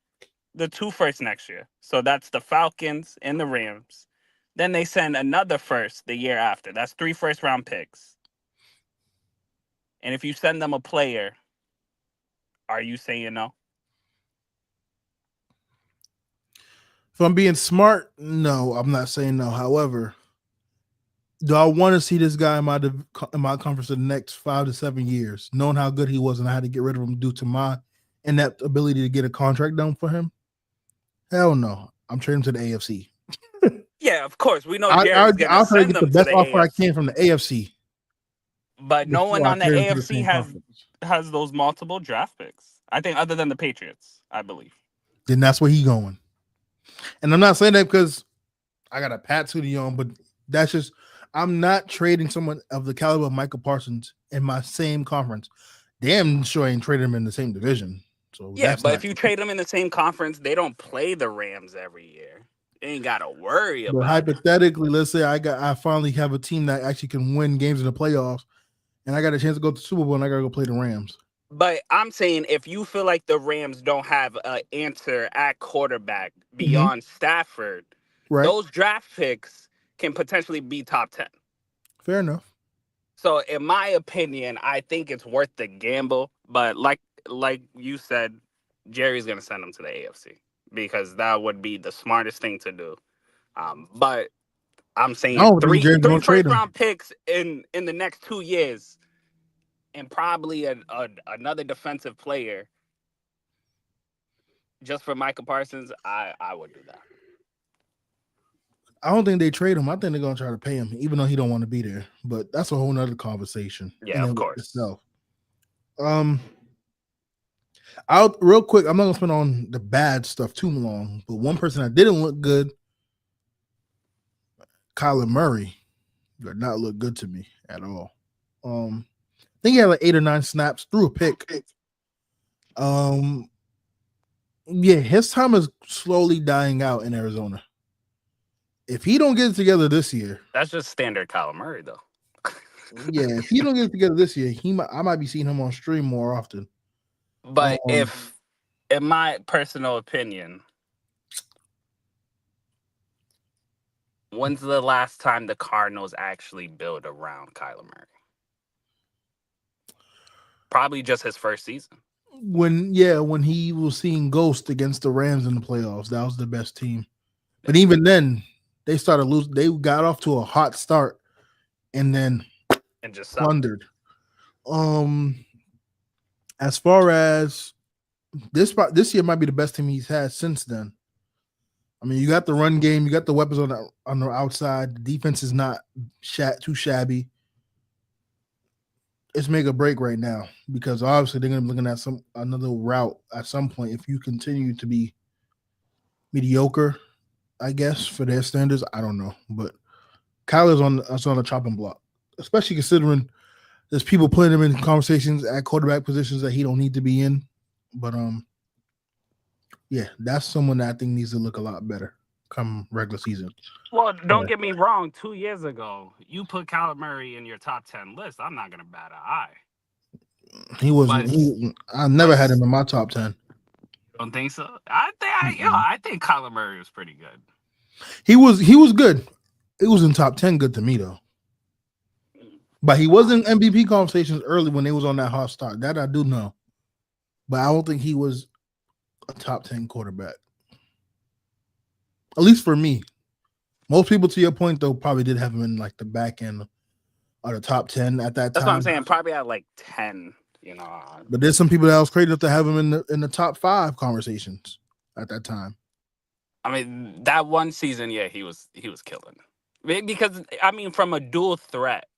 the 2 firsts next year, so that's the Falcons and the Rams, then they send another first the year after. That's 3 first-round picks. And if you send them a player, are you saying no? If I'm being smart, no, I'm not saying no. However, do I want to see this guy in my conference for the next 5 to 7 years, knowing how good he was and I had to get rid of him due to my inept ability to get a contract done for him? Hell no. I'm trading him to the AFC. Yeah, of course. We know Jared's going to send them to the offer AFC. I can from the AFC. But no one on the AFC has those multiple draft picks. I think other than the Patriots, I believe. Then that's where he's going. And I'm not saying that because I got a Pat Sudi on, but that's just I'm not trading someone of the caliber of Michael Parsons in my same conference. Damn sure I ain't trading him in the same division. So yeah, but if you trade them in the same conference, they don't play the Rams every year. They ain't got to worry about hypothetically, let's say I finally have a team that actually can win games in the playoffs, and I got a chance to go to the Super Bowl, and I got to go play the Rams. But I'm saying if you feel like the Rams don't have an answer at quarterback beyond Stafford, those draft picks can potentially be top 10. Fair enough. So in my opinion, I think it's worth the gamble. But like you said, Jerry's going to send them to the AFC because that would be the smartest thing to do. But I'm saying three first-round picks in the next 2 years and probably another defensive player just for Micah Parsons, I would do that. I don't think they trade him. I think they're going to try to pay him, even though he don't want to be there. But that's a whole nother conversation. Yeah, of course. Itself. Real quick, I'm not going to spend on the bad stuff too long, but one person that didn't look good, Kyler Murray, did not look good to me at all. I think he had like 8 or 9 snaps, threw a pick. Yeah, his time is slowly dying out in Arizona. If he don't get it together this year, that's just standard Kyler Murray, though. Yeah, if he don't get it together this year, I might be seeing him on stream more often. But if, in my personal opinion, when's the last time the Cardinals actually built around Kyler Murray? Probably just his first season. When he was seeing ghosts against the Rams in the playoffs, that was the best team. But even then, they started losing. They got off to a hot start, and then just plundered. As far as this year might be the best team he's had since then. I mean, you got the run game, you got the weapons on the outside. The defense is not too shabby. It's make or break right now because obviously they're going to be looking at another route at some point. If you continue to be mediocre, I guess for their standards, I don't know, but Kyler's on the chopping block, especially considering there's people putting him in conversations at quarterback positions that he don't need to be in. But yeah, that's someone that I think needs to look a lot better come regular season. Well, don't get me wrong. 2 years ago, you put Kyler Murray in your top 10 list. I'm not gonna bat an eye. He wasn't. I never had him in my top 10. Don't think so? I think Kyler Murray was pretty good. He was good. It was in top 10 good to me though. But he was in MVP conversations early when they was on that hot start. That I do know. but I don't think he was a top 10 quarterback. At least for me. Most people, to your point, though, probably did have him in like the back end or the top 10 at that That's what I'm time. saying. Probably at like 10. But there's some people that was crazy enough to have him in the top 5 conversations at that time. I mean, that one season, yeah, he was killing. Because I mean, from a dual threat,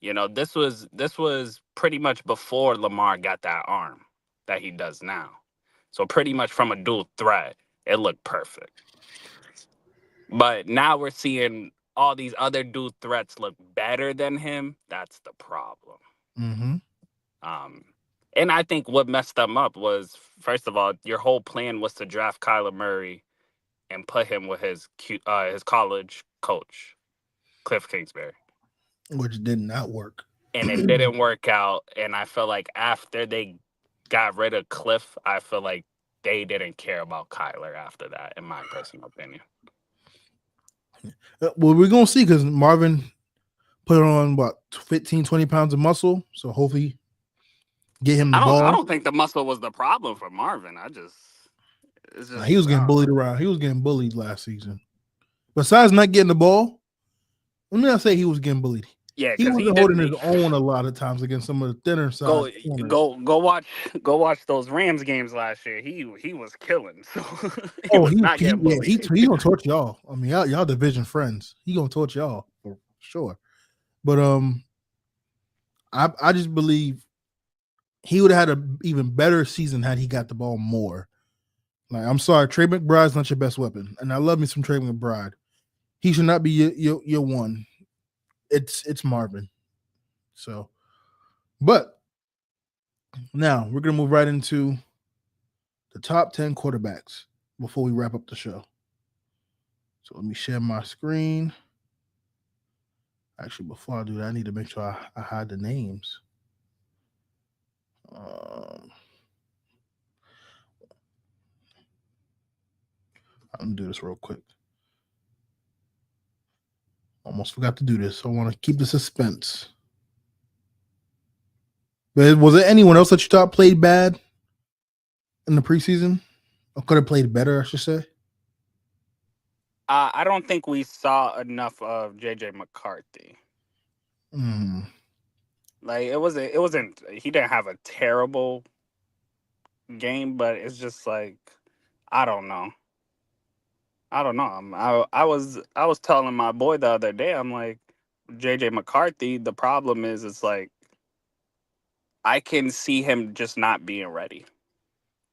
this was pretty much before Lamar got that arm that he does now. So pretty much from a dual threat, it looked perfect. But now we're seeing all these other dual threats look better than him. That's the problem. Mm-hmm. And I think what messed them up was, first of all, your whole plan was to draft Kyler Murray and put him with his college coach, Cliff Kingsbury. Which did not work. And it didn't work out. And I feel like after they got rid of Cliff, I feel like they didn't care about Kyler after that, in my personal opinion. Well, we're going to see because Marvin put on, 15, 20 pounds of muscle. So hopefully get him the ball. I don't think the muscle was the problem for Marvin. He was getting bullied around. He was getting bullied last season. Besides not getting the ball, let me not say he was getting bullied. Yeah, he was holding his own a lot of times against some of the thinner side. Go watch those Rams games last year. He was killing. So he gonna torch y'all. I mean, y'all division friends. He gonna torch y'all for sure. But I just believe he would have had an even better season had he got the ball more. Like, I'm sorry, Trey McBride's not your best weapon, and I love me some Trey McBride. He should not be your one. It's Marvin. So, but now we're gonna move right into the top 10 quarterbacks before we wrap up the show. So let me share my screen. Actually, before I do that, I need to make sure I hide the names. I'm gonna do this real quick. Almost forgot to do this. I want to keep the suspense. But was there anyone else that you thought played bad in the preseason? Or could have played better, I should say? I don't think we saw enough of JJ McCarthy. Like, it wasn't he didn't have a terrible game, but it's just like, I don't know. I was telling my boy the other day, I'm like, JJ McCarthy, the problem is it's like I can see him just not being ready.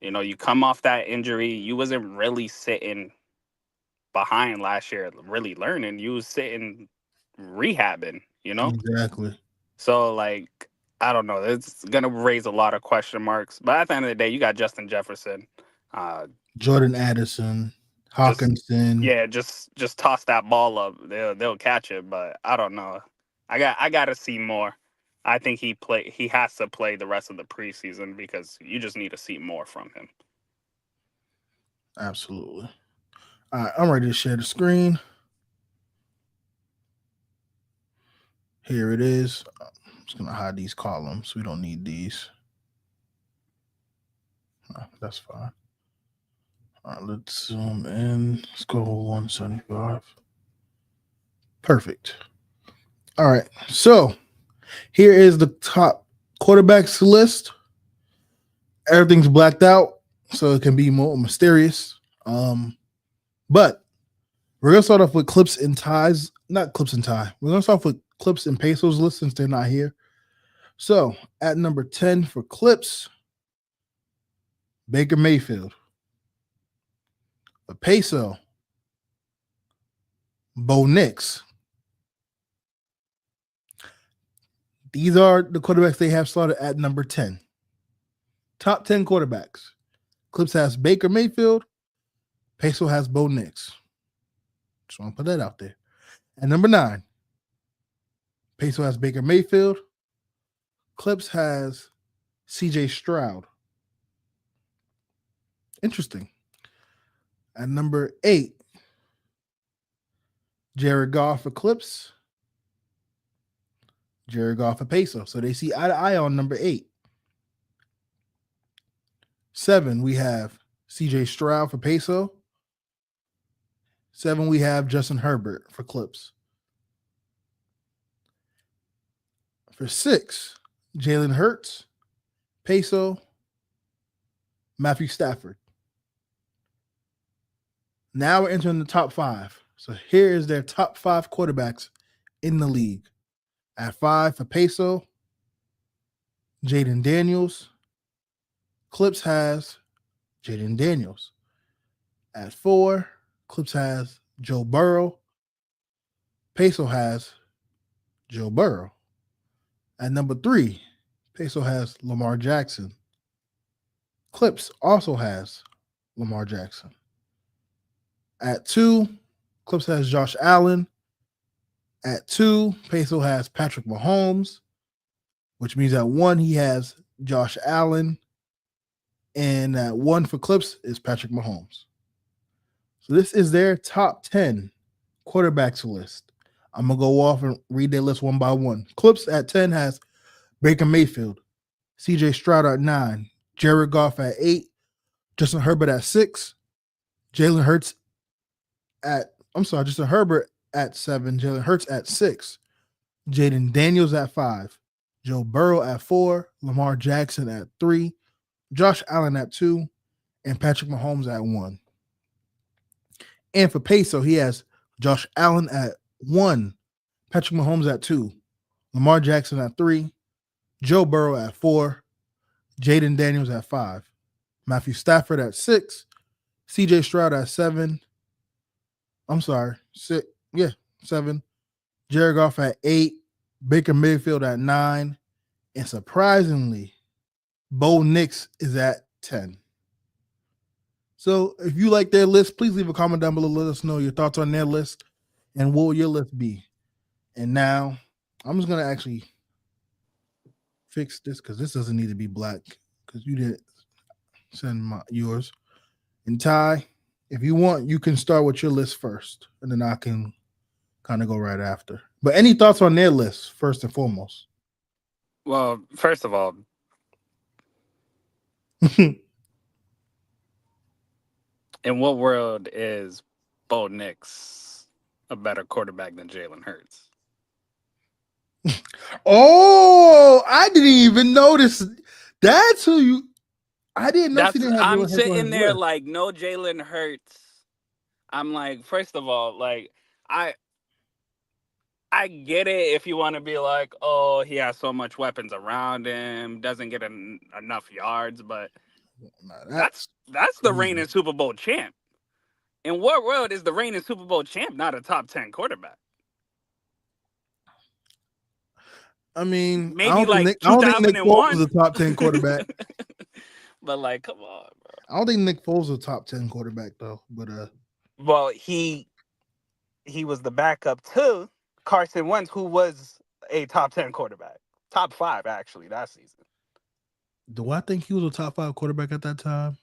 You come off that injury, you wasn't really sitting behind last year really learning. You was sitting rehabbing, Exactly. So, like, I don't know. It's gonna raise a lot of question marks. But at the end of the day, you got Justin Jefferson, Jordan Addison, Hawkinson. Just toss that ball up. They'll catch it. But I don't know. I got to see more. I think he has to play the rest of the preseason because you just need to see more from him. Absolutely. All right, I'm ready to share the screen. Here it is. I'm just going to hide these columns. We don't need these. That's fine. All right, let's zoom in. Let's go 175. Perfect. All right, so here is the top quarterbacks list. Everything's blacked out, so it can be more mysterious. But we're going to start off with clips and ties. Not clips and tie. We're going to start off with clips and pesos list since they're not here. So at number 10 for clips, Baker Mayfield. A peso, Bo Nix. These are the quarterbacks they have started at number 10. Top 10 quarterbacks. Clips has Baker Mayfield. Peso has Bo Nix. Just want to put that out there. At number 9, Peso has Baker Mayfield. Clips has CJ Stroud. Interesting. At number 8, Jared Goff for Clips. Jared Goff for Peso. So they see eye to eye on number 8. 7, we have CJ Stroud for Peso. 7, we have Justin Herbert for Clips. For 6, Jalen Hurts, Peso, Matthew Stafford. Now we're entering the top 5. So here is their top 5 quarterbacks in the league. At 5 for Peso, Jaden Daniels. Clips has Jaden Daniels. At 4, Clips has Joe Burrow. Peso has Joe Burrow. At number 3, Peso has Lamar Jackson. Clips also has Lamar Jackson. At 2, Clips has Josh Allen. At 2, Peso has Patrick Mahomes, which means at 1, he has Josh Allen. And at 1 for Clips is Patrick Mahomes. So this is their top 10 quarterbacks list. I'm going to go off and read their list one by one. Clips at 10 has Baker Mayfield, CJ Stroud at 9, Jared Goff at 8, Justin Herbert at 6, Justin Herbert at 7, Jalen Hurts at 6, Jaden Daniels at 5, Joe Burrow at 4, Lamar Jackson at 3, Josh Allen at 2, and Patrick Mahomes at 1. And for Peso, he has Josh Allen at 1, Patrick Mahomes at 2, Lamar Jackson at 3, Joe Burrow at 4, Jaden Daniels at 5, Matthew Stafford at 6, CJ Stroud at 7. 7. Jared Goff at 8, Baker Mayfield at 9, and surprisingly, Bo Nix is at 10. So if you like their list, please leave a comment down below. Let us know your thoughts on their list and what will your list be. And now I'm just going to actually fix this because this doesn't need to be black because you didn't send yours. And Ty, if you want, you can start with your list first, and then I can kind of go right after. But any thoughts on their list, first and foremost? Well, first of all, in what world is Bo Nix a better quarterback than Jalen Hurts? Oh, I didn't even notice. That's who you. I didn't know. I'm sitting there like, no Jalen Hurts. I'm like, first of all, like I get it if you want to be like, oh, he has so much weapons around him, doesn't get enough yards, but that's the reigning Super Bowl champ. In what world is the reigning Super Bowl champ not a top 10 quarterback? I mean, maybe I don't think Nick Foles is a top 10 quarterback. But like, come on, bro. I don't think Nick Foles is a top 10 quarterback though. But well, he was the backup to Carson Wentz, who was a top 10 quarterback, top 5 actually that season. Do I think he was a top 5 quarterback at that time?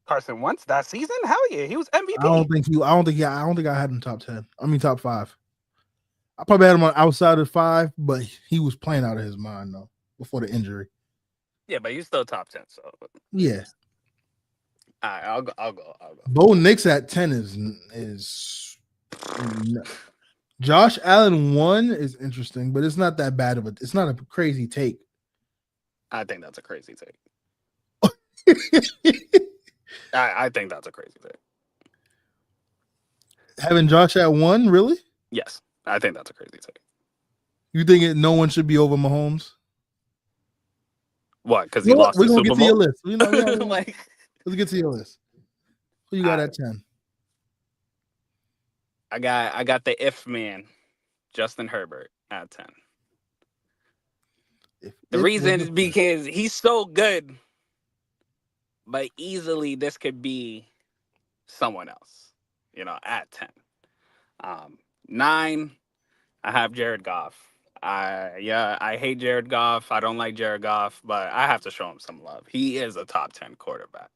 Carson Wentz that season? Hell yeah, he was MVP. I don't think I had him top 10. I mean top 5. I probably had him on outside of 5, but he was playing out of his mind though before the injury. Yeah, but he's still top 10. So yeah. All right, I'll go. Bo Nix at 10 is Josh Allen 1 is interesting, but it's not that bad of it's not a crazy take. I think that's a crazy take. I think that's a crazy take. Having Josh at 1, really? Yes, I think that's a crazy take. You think no one should be over Mahomes? What? Because he lost the Super Bowl? We're going to get to your list. Let's get to your list. Who you got at 10? I got the if man, Justin Herbert at 10. The reason is because he's so good, but easily this could be someone else, at 10. 9, I have Jared Goff. I hate Jared Goff. I don't like Jared Goff, but I have to show him some love. He is a top 10 quarterback.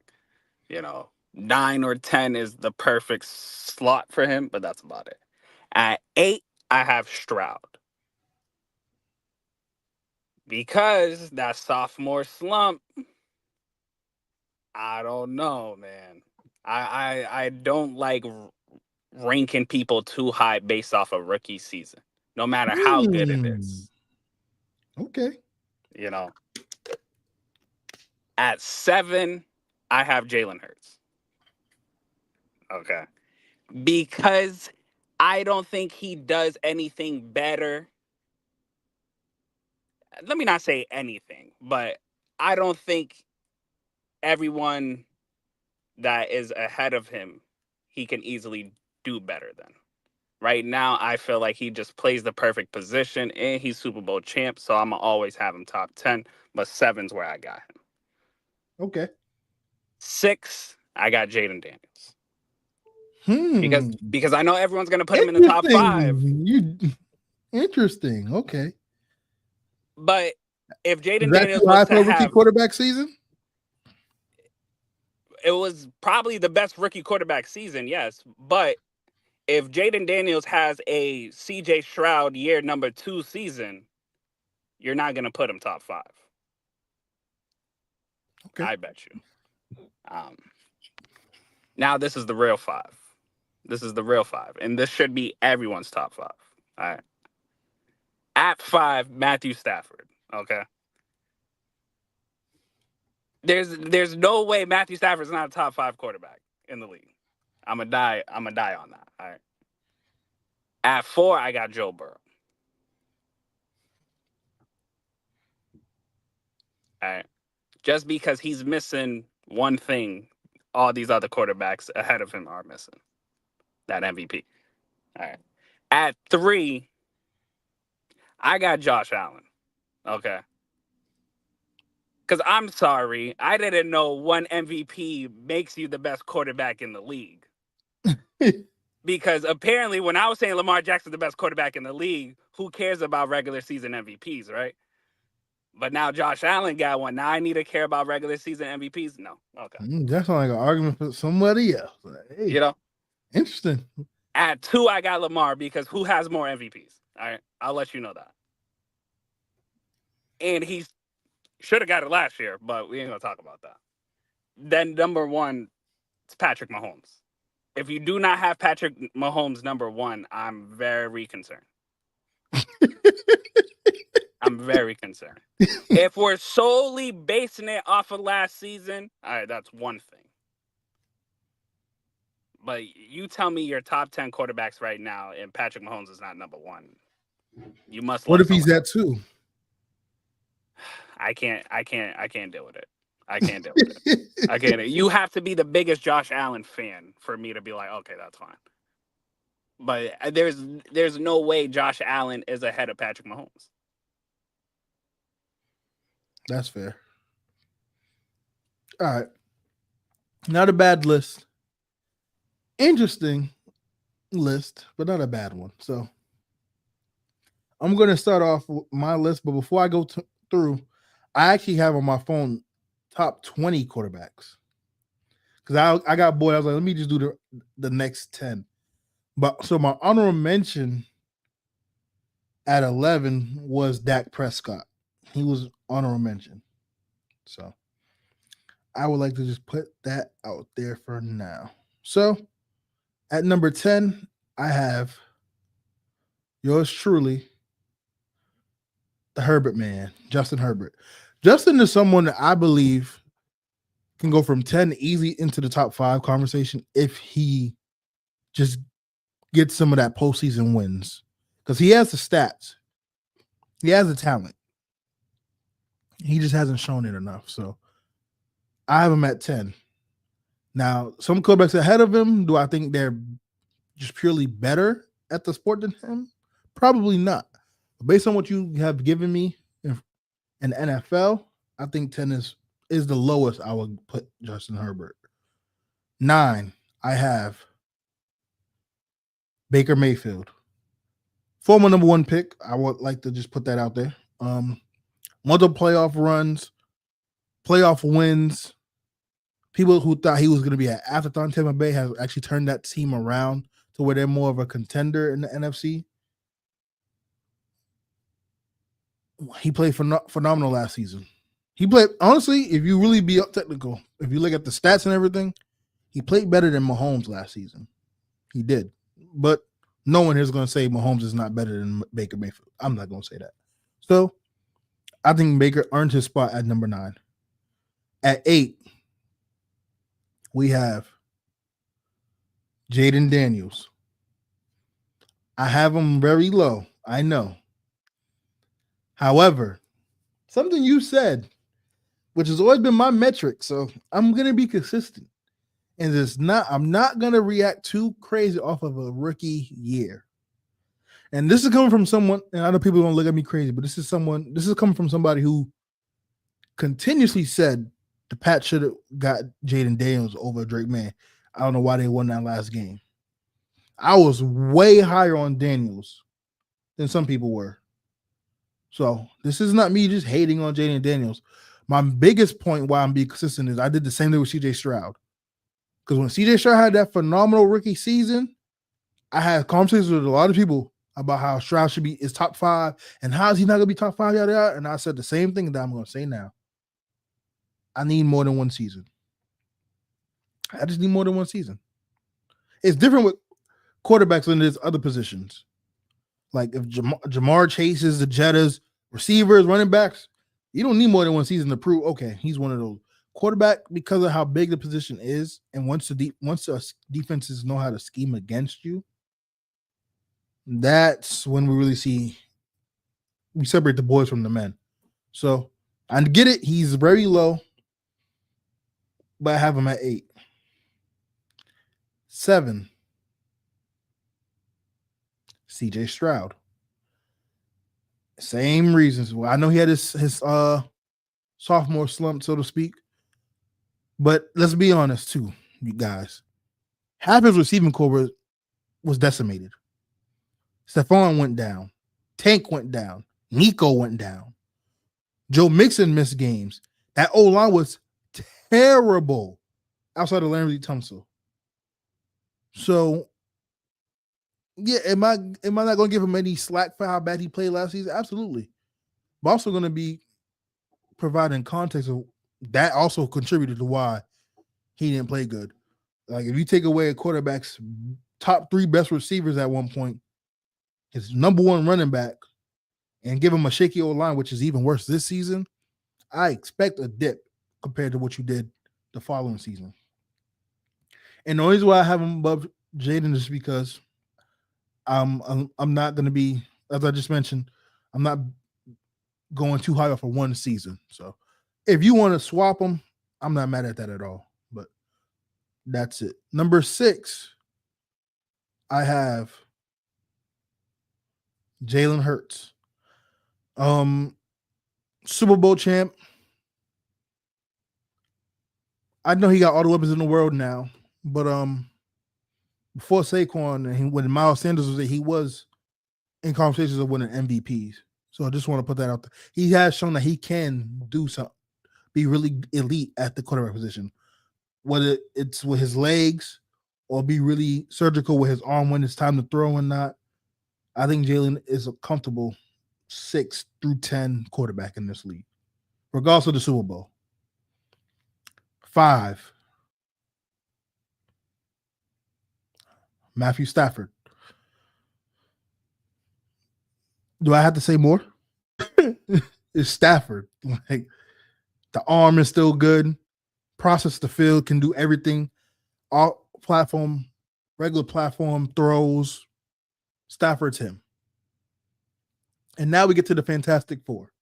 9 or 10 is the perfect slot for him, but that's about it. At 8, I have Stroud. Because that sophomore slump, I don't know, man. I don't like ranking people too high based off a rookie season, no matter how good it is. Okay. You know, at 7, I have Jalen Hurts. Okay, because I don't think he does anything better. Let me not say anything, but I don't think everyone that is ahead of him, he can easily do better than. Right now, I feel like he just plays the perfect position and he's Super Bowl champ, so I'm going to always have him top 10, but 7's where I got him. Okay. 6, I got Jaden Daniels. Because I know everyone's going to put him in the top 5. Interesting. Okay. But if Jaden Is that Daniels too high was for to a rookie have, quarterback season? it was probably the best rookie quarterback season, yes. But if Jaden Daniels has a CJ Stroud year number 2 season, you're not going to put him top 5. Okay. I bet you. Now this is the real 5. This is the real 5. And this should be everyone's top 5. All right. At 5, Matthew Stafford. Okay. There's no way Matthew Stafford's not a top 5 quarterback in the league. I'm gonna die on that. All right. At 4, I got Joe Burrow. All right. Just because he's missing one thing all these other quarterbacks ahead of him are missing. That MVP. All right. At 3, I got Josh Allen. Okay. Because I'm sorry, I didn't know one MVP makes you the best quarterback in the league. Because apparently when I was saying Lamar Jackson's the best quarterback in the league, who cares about regular season MVPs, right? But now Josh Allen got one. Now I need to care about regular season MVPs? No. Okay. That's like an argument for somebody else. Hey, you know? Interesting. At 2, I got Lamar because who has more MVPs? All right. I'll let you know that. And he should have got it last year, but we ain't going to talk about that. Then number 1, it's Patrick Mahomes. If you do not have Patrick Mahomes number 1, I'm very concerned. I'm very concerned. If we're solely basing it off of last season, all right, that's one thing. But you tell me your top 10 quarterbacks right now, and Patrick Mahomes is not number 1. You must. What if he's at 2? I can't deal with it. I can't deal with it. I can't. You have to be the biggest Josh Allen fan for me to be like, okay, that's fine. But there's no way Josh Allen is ahead of Patrick Mahomes. That's fair. All right. Not a bad list. Interesting list, but not a bad one. So I'm going to start off with my list, but before I go through, I actually have on my phone top 20 quarterbacks. Because I got bored. I was like, let me just do the next 10. But so my honorable mention at 11 was Dak Prescott. He was honorable mention. So I would like to just put that out there for now. So at number 10, I have yours truly, the Herbert man, Justin Herbert. Justin is someone that I believe can go from 10 easy into the top 5 conversation if he just gets some of that postseason wins. Because he has the stats. He has the talent. He just hasn't shown it enough. So I have him at 10. Now, some quarterbacks ahead of him, do I think they're just purely better at the sport than him? Probably not. Based on what you have given me in NFL, I think 10 is the lowest I would put Justin Herbert. 9, I have Baker Mayfield. Former number 1 pick. I would like to just put that out there. Multiple playoff runs, playoff wins. People who thought he was going to be an afterthought in Tampa Bay have actually turned that team around to where they're more of a contender in the NFC. He played phenomenal last season. He played, honestly, if you really be technical, if you look at the stats and everything, he played better than Mahomes last season. He did. But no one is going to say Mahomes is not better than Baker Mayfield. I'm not going to say that. So I think Baker earned his spot at number 9. At 8, we have Jaden Daniels. I have him very low. I know. However, something you said, which has always been my metric, so I'm going to be consistent. And I'm not going to react too crazy off of a rookie year. And this is coming from someone, and I know people are going to look at me crazy, but this is coming from somebody who continuously said the Pats should have got Jaden Daniels over Drake May. I don't know why they won that last game. I was way higher on Daniels than some people were. So this is not me just hating on Jaden Daniels. My biggest point why I'm being consistent is I did the same thing with CJ Stroud. Because when CJ Stroud had that phenomenal rookie season, I had conversations with a lot of people about how Stroud should be is top 5 and how is he not going to be top 5, yada, yada. And I said the same thing that I'm going to say now. I need more than one season. I just need more than one season. It's different with quarterbacks than there's other positions. Like if Jamar Chases, the Jettas, receivers, running backs, you don't need more than one season to prove, okay, he's one of those. Quarterback, because of how big the position is, and once the defenses know how to scheme against you, that's when we separate the boys from the men. So I get it. He's very low, but I have him at 8. 7, CJ Stroud. Same reasons. Well, I know he had his sophomore slump, so to speak. But let's be honest, too, you guys. Half his receiving core was decimated. Stephon went down. Tank went down. Nico went down. Joe Mixon missed games. That O-line was terrible outside of Larry Tunsil. So, yeah, am I not going to give him any slack for how bad he played last season? Absolutely. But also going to be providing context of that also contributed to why he didn't play good. Like if you take away a quarterback's top 3 best receivers at one point, his number 1 running back, and give him a shaky old line, which is even worse this season, I expect a dip compared to what you did the following season. And the only reason why I have him above Jaden is because I'm not going to be, as I just mentioned, I'm not going too high off of one season. So if you want to swap them, I'm not mad at that at all. But that's it. Number 6, I have Jalen Hurts. Super Bowl champ. I know he got all the weapons in the world now, but before Saquon and when Miles Sanders was there, he was in conversations of winning MVPs. So I just want to put that out there. He has shown that he can do something, be really elite at the quarterback position, whether it's with his legs or be really surgical with his arm when it's time to throw and not. I think Jalen is a comfortable 6 through 10 quarterback in this league, regardless of the Super Bowl. 5, Matthew Stafford. Do I have to say more? It's Stafford. Like the arm is still good. Process the field, can do everything. All platform, regular platform throws. Stafford's him. And now we get to the Fantastic Four.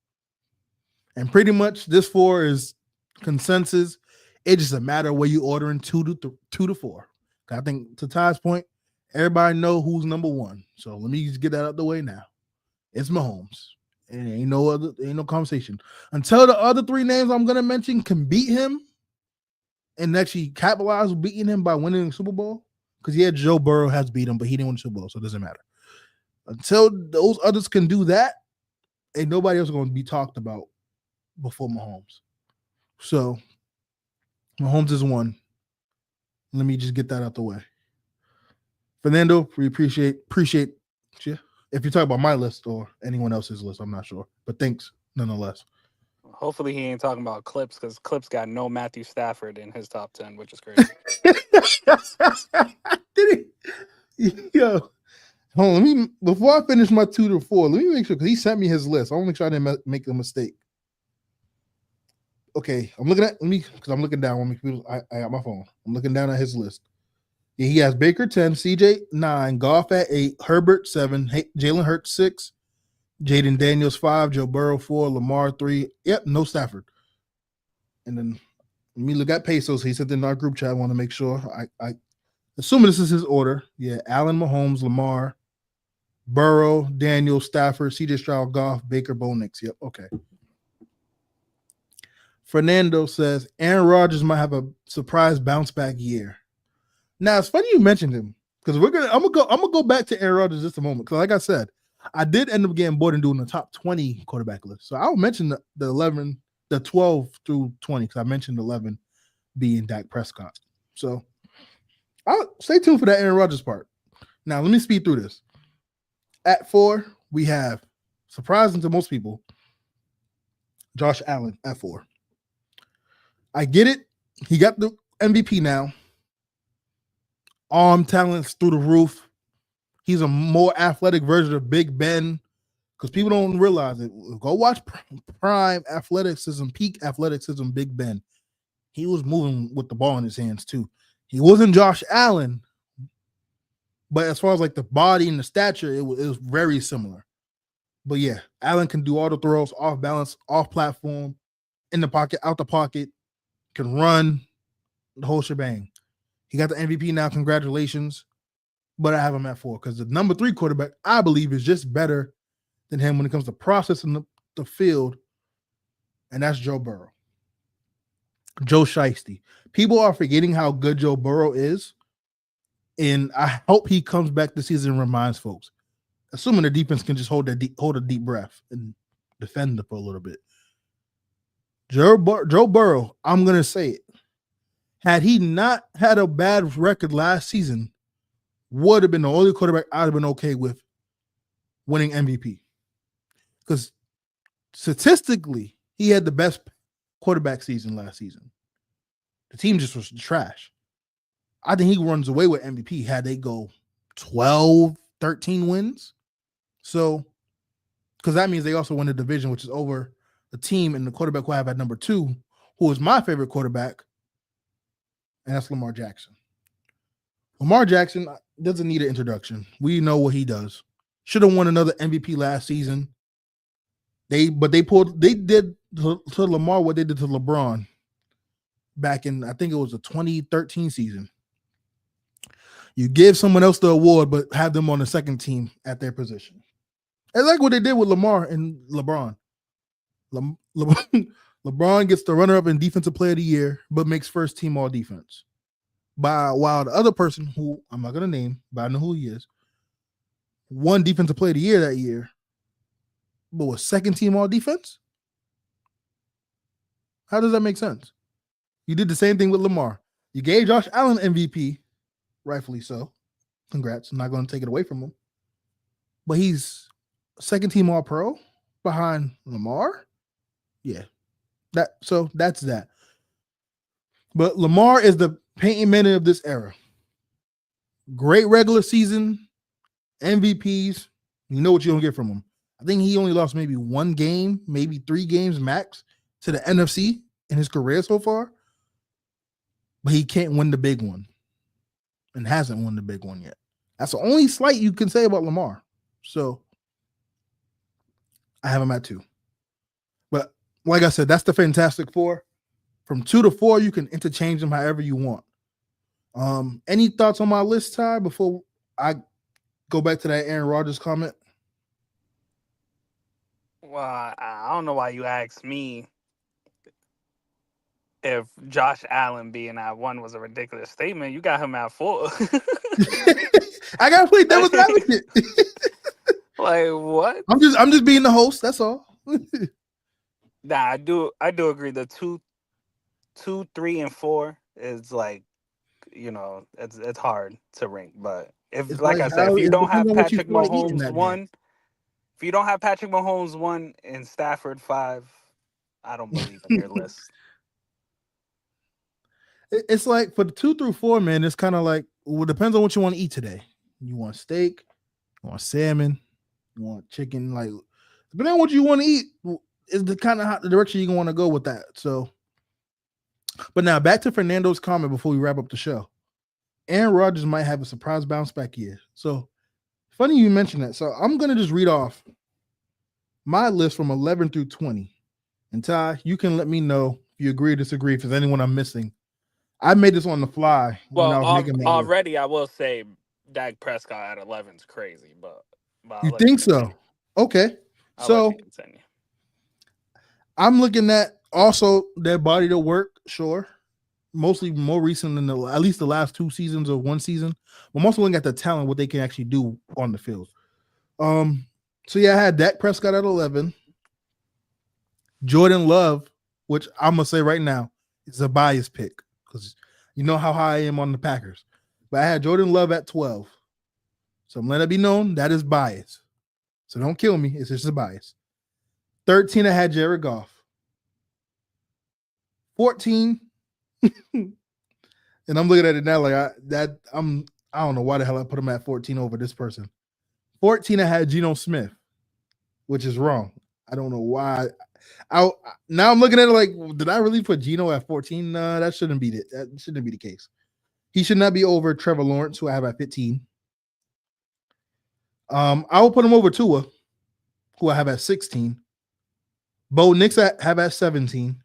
And pretty much this 4 is consensus. It's just a matter of where you ordering 2 to 4. I think to Ty's point, everybody know who's number 1. So let me just get that out the way now. It's Mahomes. And ain't no conversation. Until the other 3 names I'm gonna mention can beat him and actually capitalize on beating him by winning the Super Bowl. Because yeah, Joe Burrow has beat him, but he didn't win the Super Bowl, so it doesn't matter. Until those others can do that, ain't nobody else going to be talked about before Mahomes. So Mahomes is 1. Let me just get that out the way. Fernando, we appreciate you. If you're talking about my list or anyone else's list, I'm not sure. But thanks nonetheless. Hopefully he ain't talking about Clips because Clips got no Matthew Stafford in his top 10, which is crazy. Did he? Yo, hold on. Let me, before I finish my 2 to 4, let me make sure because he sent me his list. I want to make sure I didn't make a mistake. Okay, I'm looking at because I'm looking down. I got my phone. I'm looking down at his list. Yeah, he has Baker 10, CJ 9, Goff at 8, Herbert 7, Jalen Hurts 6, Jaden Daniels 5, Joe Burrow 4, Lamar 3. Yep, no Stafford. And then let me look at Pesos. He sent in our group chat. I want to make sure. I assuming this is his order. Yeah, Allen, Mahomes, Lamar, Burrow, Daniels, Stafford, CJ Stroud, Goff, Baker, Bo Nix. Yep, okay. Fernando says Aaron Rodgers might have a surprise bounce back year. Now it's funny you mentioned him because I'm gonna go back to Aaron Rodgers just a moment because like I said, I did end up getting bored and doing the top 20 quarterback list. So I'll mention the 12 through 20 because I mentioned 11 being Dak Prescott. So I'll stay tuned for that Aaron Rodgers part. Now let me speed through this. At 4, we have surprising to most people, Josh Allen at 4. I get it. He got the MVP now. Arm talent's through the roof. He's a more athletic version of Big Ben because people don't realize it. Go watch prime athleticism, peak athleticism, Big Ben. He was moving with the ball in his hands too. He wasn't Josh Allen, but as far as like the body and the stature, it was very similar. But yeah, Allen can do all the throws, off balance, off platform, in the pocket, out the pocket, can run the whole shebang. He got the MVP now. Congratulations. But I have him at 4 because the number 3 quarterback, I believe, is just better than him when it comes to processing the field, and that's Joe Burrow. Joe Shiesty. People are forgetting how good Joe Burrow is, and I hope he comes back this season and reminds folks, assuming the defense can just hold a deep breath and defend it for a little bit. Joe Burrow, I'm going to say it. Had he not had a bad record last season, would have been the only quarterback I'd have been okay with winning MVP. Because statistically, he had the best quarterback season last season. The team just was trash. I think he runs away with MVP had they go 12, 13 wins. So, because that means they also win the division, which is over the team and the quarterback who I have at number 2, who is my favorite quarterback, and that's Lamar Jackson. Lamar Jackson doesn't need an introduction. We know what he does. Should have won another MVP last season. They did to Lamar what they did to LeBron back in, I think it was the 2013 season. You give someone else the award, but have them on the second team at their position. It's like what they did with Lamar and LeBron. LeBron gets the runner-up in Defensive Player of the Year, but makes first team all defense. While the other person, who I'm not going to name, but I know who he is, won Defensive Player of the Year that year, but was second team all defense? How does that make sense? You did the same thing with Lamar. You gave Josh Allen MVP, rightfully so. Congrats. I'm not going to take it away from him. But he's second team all pro behind Lamar? Yeah. That's that. But Lamar is the painting man of this era. Great regular season, MVPs. You know what you're going to get from him. I think he only lost maybe 1 game, maybe 3 games max to the NFC in his career so far. But he can't win the big one and hasn't won the big one yet. That's the only slight you can say about Lamar. So I have him at 2. But like I said, that's the Fantastic Four. From 2 to 4, you can interchange them however you want. Any thoughts on my list, Ty, before I go back to that Aaron Rodgers comment? Well, I don't know why you asked me if Josh Allen being at 1 was a ridiculous statement. You got him at 4. I gotta play devil's advocate. Like what? I'm just being the host. That's all. Nah, I do agree. The 2, 3, and 4 is like, it's hard to rank. But if, like I said, if you don't have Patrick Mahomes 1, if you don't have Patrick Mahomes 1 and Stafford 5, I don't believe in your list. It's like for the 2 through 4, man, it's kind of like, well, it depends on what you want to eat today. You want steak, you want salmon, you want chicken, like depending on what you want to eat is the kind of the direction you're gonna want to go with that. So, but now back to Fernando's comment before we wrap up the show. Aaron Rodgers might have a surprise bounce back year. So funny you mentioned that. So I'm gonna just read off my list from 11 through 20. And Ty, you can let me know if you agree or disagree, if there's anyone I'm missing. I made this on the fly when I was making my already list. I will say Dak Prescott at 11 is crazy, but You think so? Okay. So I'm looking at also their body to work, sure. Mostly more recent than at least the last 2 seasons or 1 season. I'm also looking at the talent, what they can actually do on the field. So yeah, I had Dak Prescott at 11. Jordan Love, which I'm gonna say right now, is a bias pick because you know how high I am on the Packers. But I had Jordan Love at 12. So I'm letting it be known that is bias. So don't kill me. It's just a bias. 13, I had Jared Goff. 14, and I'm looking at it now like I don't know why the hell I put him at 14 over this person. 14, I had Geno Smith, which is wrong. I don't know why. Now I'm looking at it like, did I really put Geno at 14? No, that shouldn't be it. That shouldn't be the case. He should not be over Trevor Lawrence, who I have at 15. I will put him over Tua, who I have at 16. Bo Nix I have at 17.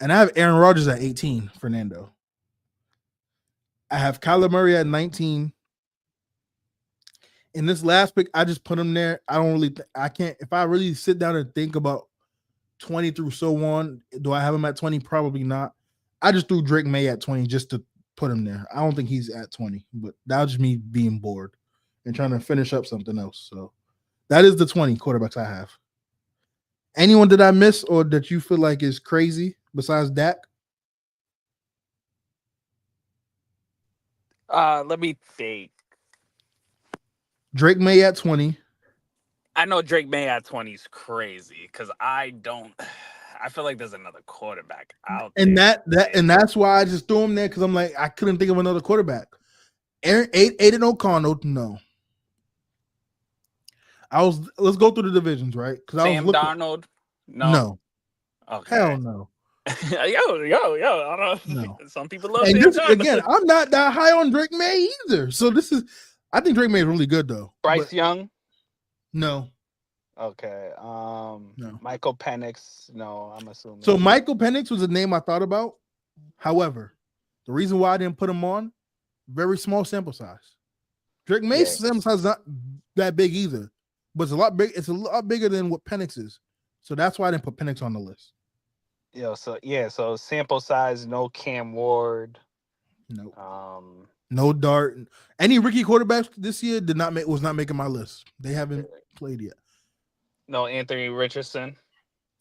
And I have Aaron Rodgers at 18, Fernando. I have Kyler Murray at 19. In this last pick, I just put him there. I can't, if I really sit down and think about 20 through so on, do I have him at 20? Probably not. I just threw Drake May at 20 just to put him there. I don't think he's at 20, but that was just me being bored and trying to finish up something else. So that is the 20 quarterbacks I have. Anyone that I miss or that you feel like is crazy besides Dak? Let me think. Drake May at 20. I know Drake May at 20 is crazy because I feel like there's another quarterback out and there. And that's why I just threw him there, because I'm like, I couldn't think of another quarterback. Aiden O'Connell, no. Let's go through the divisions, right? Sam Darnold? No. Okay. Hell no. yo. I don't know. No. Some people love Sam Darnold. Again, I'm not that high on Drake May either. So I think Drake May is really good though. Bryce Young? No. Okay. No. Michael Penix? No, I'm assuming. So Michael Penix was a name I thought about. However, the reason why I didn't put him on, very small sample size. Drake May's sample size is not that big either, but it's a lot bigger than what Penix is. So that's why I didn't put Penix on the list. So sample size, no Cam Ward. No. No Dart. Any rookie quarterbacks this year was not making my list. They haven't played yet. No Anthony Richardson.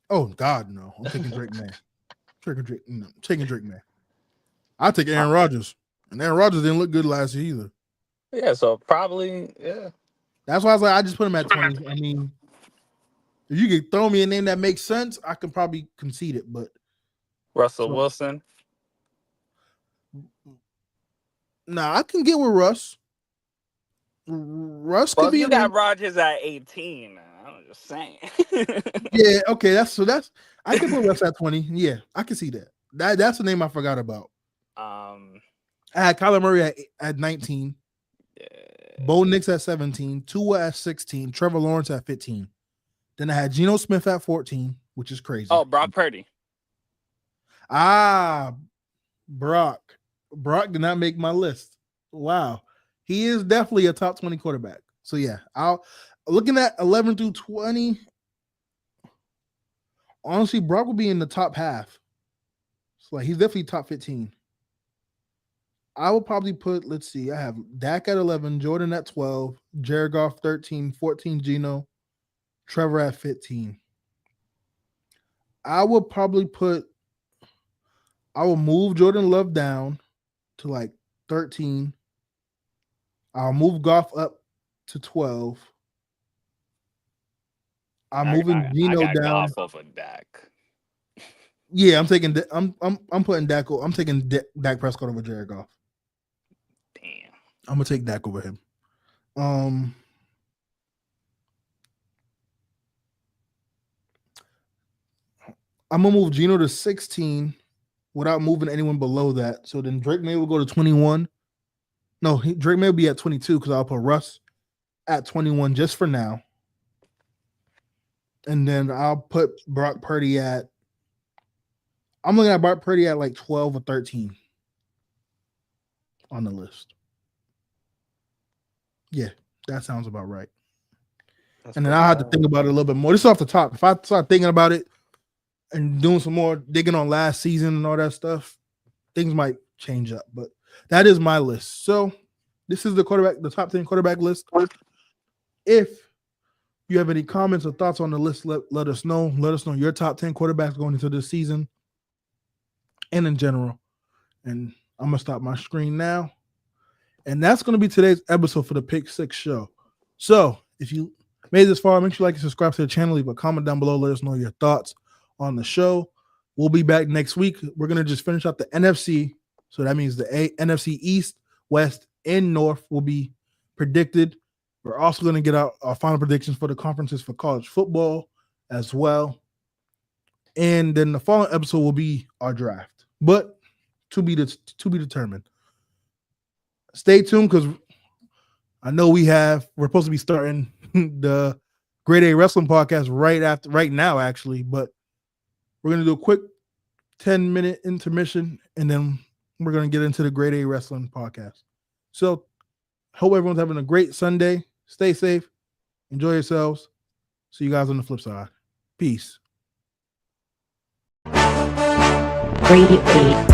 Oh God, no. I'm taking Drake May. Taking Drake May. I'll take Aaron Rodgers. And Aaron Rodgers didn't look good last year either. Yeah, so probably, yeah. That's why I was like, I just put him at 20. I mean, if you could throw me a name that makes sense, I can probably concede it, but Russell Wilson. Nah, I can get with Russ. Russ could be. You got Rodgers at 18. I'm just saying. Yeah, okay. I can put Russ at 20. Yeah, I can see that. That's the name I forgot about. I had Kyler Murray at 19. Yeah. Bo Nix at 17. Tua at 16. Trevor Lawrence at 15. Then I had Geno Smith at 14, which is crazy. Oh, Brock Purdy. Brock. Brock did not make my list. Wow. He is definitely a top 20 quarterback. So yeah, looking at 11 through 20. Honestly, Brock will be in the top half. So he's definitely top 15. I will probably put, let's see, I have Dak at 11, Jordan at 12, Jared Goff 13, 14 Geno, Trevor at 15. I will move Jordan Love down to like 13. I'll move Goff up to 12. I'm moving I Gino got down. Goff over Dak. Yeah, I'm taking. I'm putting Dak. I'm taking Dak Prescott over Jared Goff. Damn. I'm gonna take Dak over him. I'm gonna move Gino to 16 without moving anyone below that. So then Drake May will go to 21. No, Drake May will be at 22 because I'll put Russ at 21 just for now. And then I'll put Brock Purdy at. I'm looking at Brock Purdy at like 12 or 13 on the list. Yeah, that sounds about right. And then I'll have to think about it a little bit more. This is off the top. If I start thinking about it and doing some more digging on last season and all that stuff, things might change up. But that is my list. So this is the top 10 quarterback list. If you have any comments or thoughts on the list, let us know. Let us know your top 10 quarterbacks going into this season and in general. And I'm going to stop my screen now. And that's going to be today's episode for the Pick Six Show. So if you made this far, make sure you like and subscribe to the channel. Leave a comment down below. Let us know your thoughts on the show. We'll be back next week. We're going to just finish up the NFC. So that means the NFC East, West, and North will be predicted. We're also going to get out our final predictions for the conferences for college football as well. And then the following episode will be our draft. But to be determined. Stay tuned because I know we're supposed to be starting the Grade A Wrestling podcast right now, actually. But we're going to do a quick 10-minute intermission, and then we're going to get into the Grade A Wrestling podcast. So hope everyone's having a great Sunday. Stay safe. Enjoy yourselves. See you guys on the flip side. Peace. Grade A.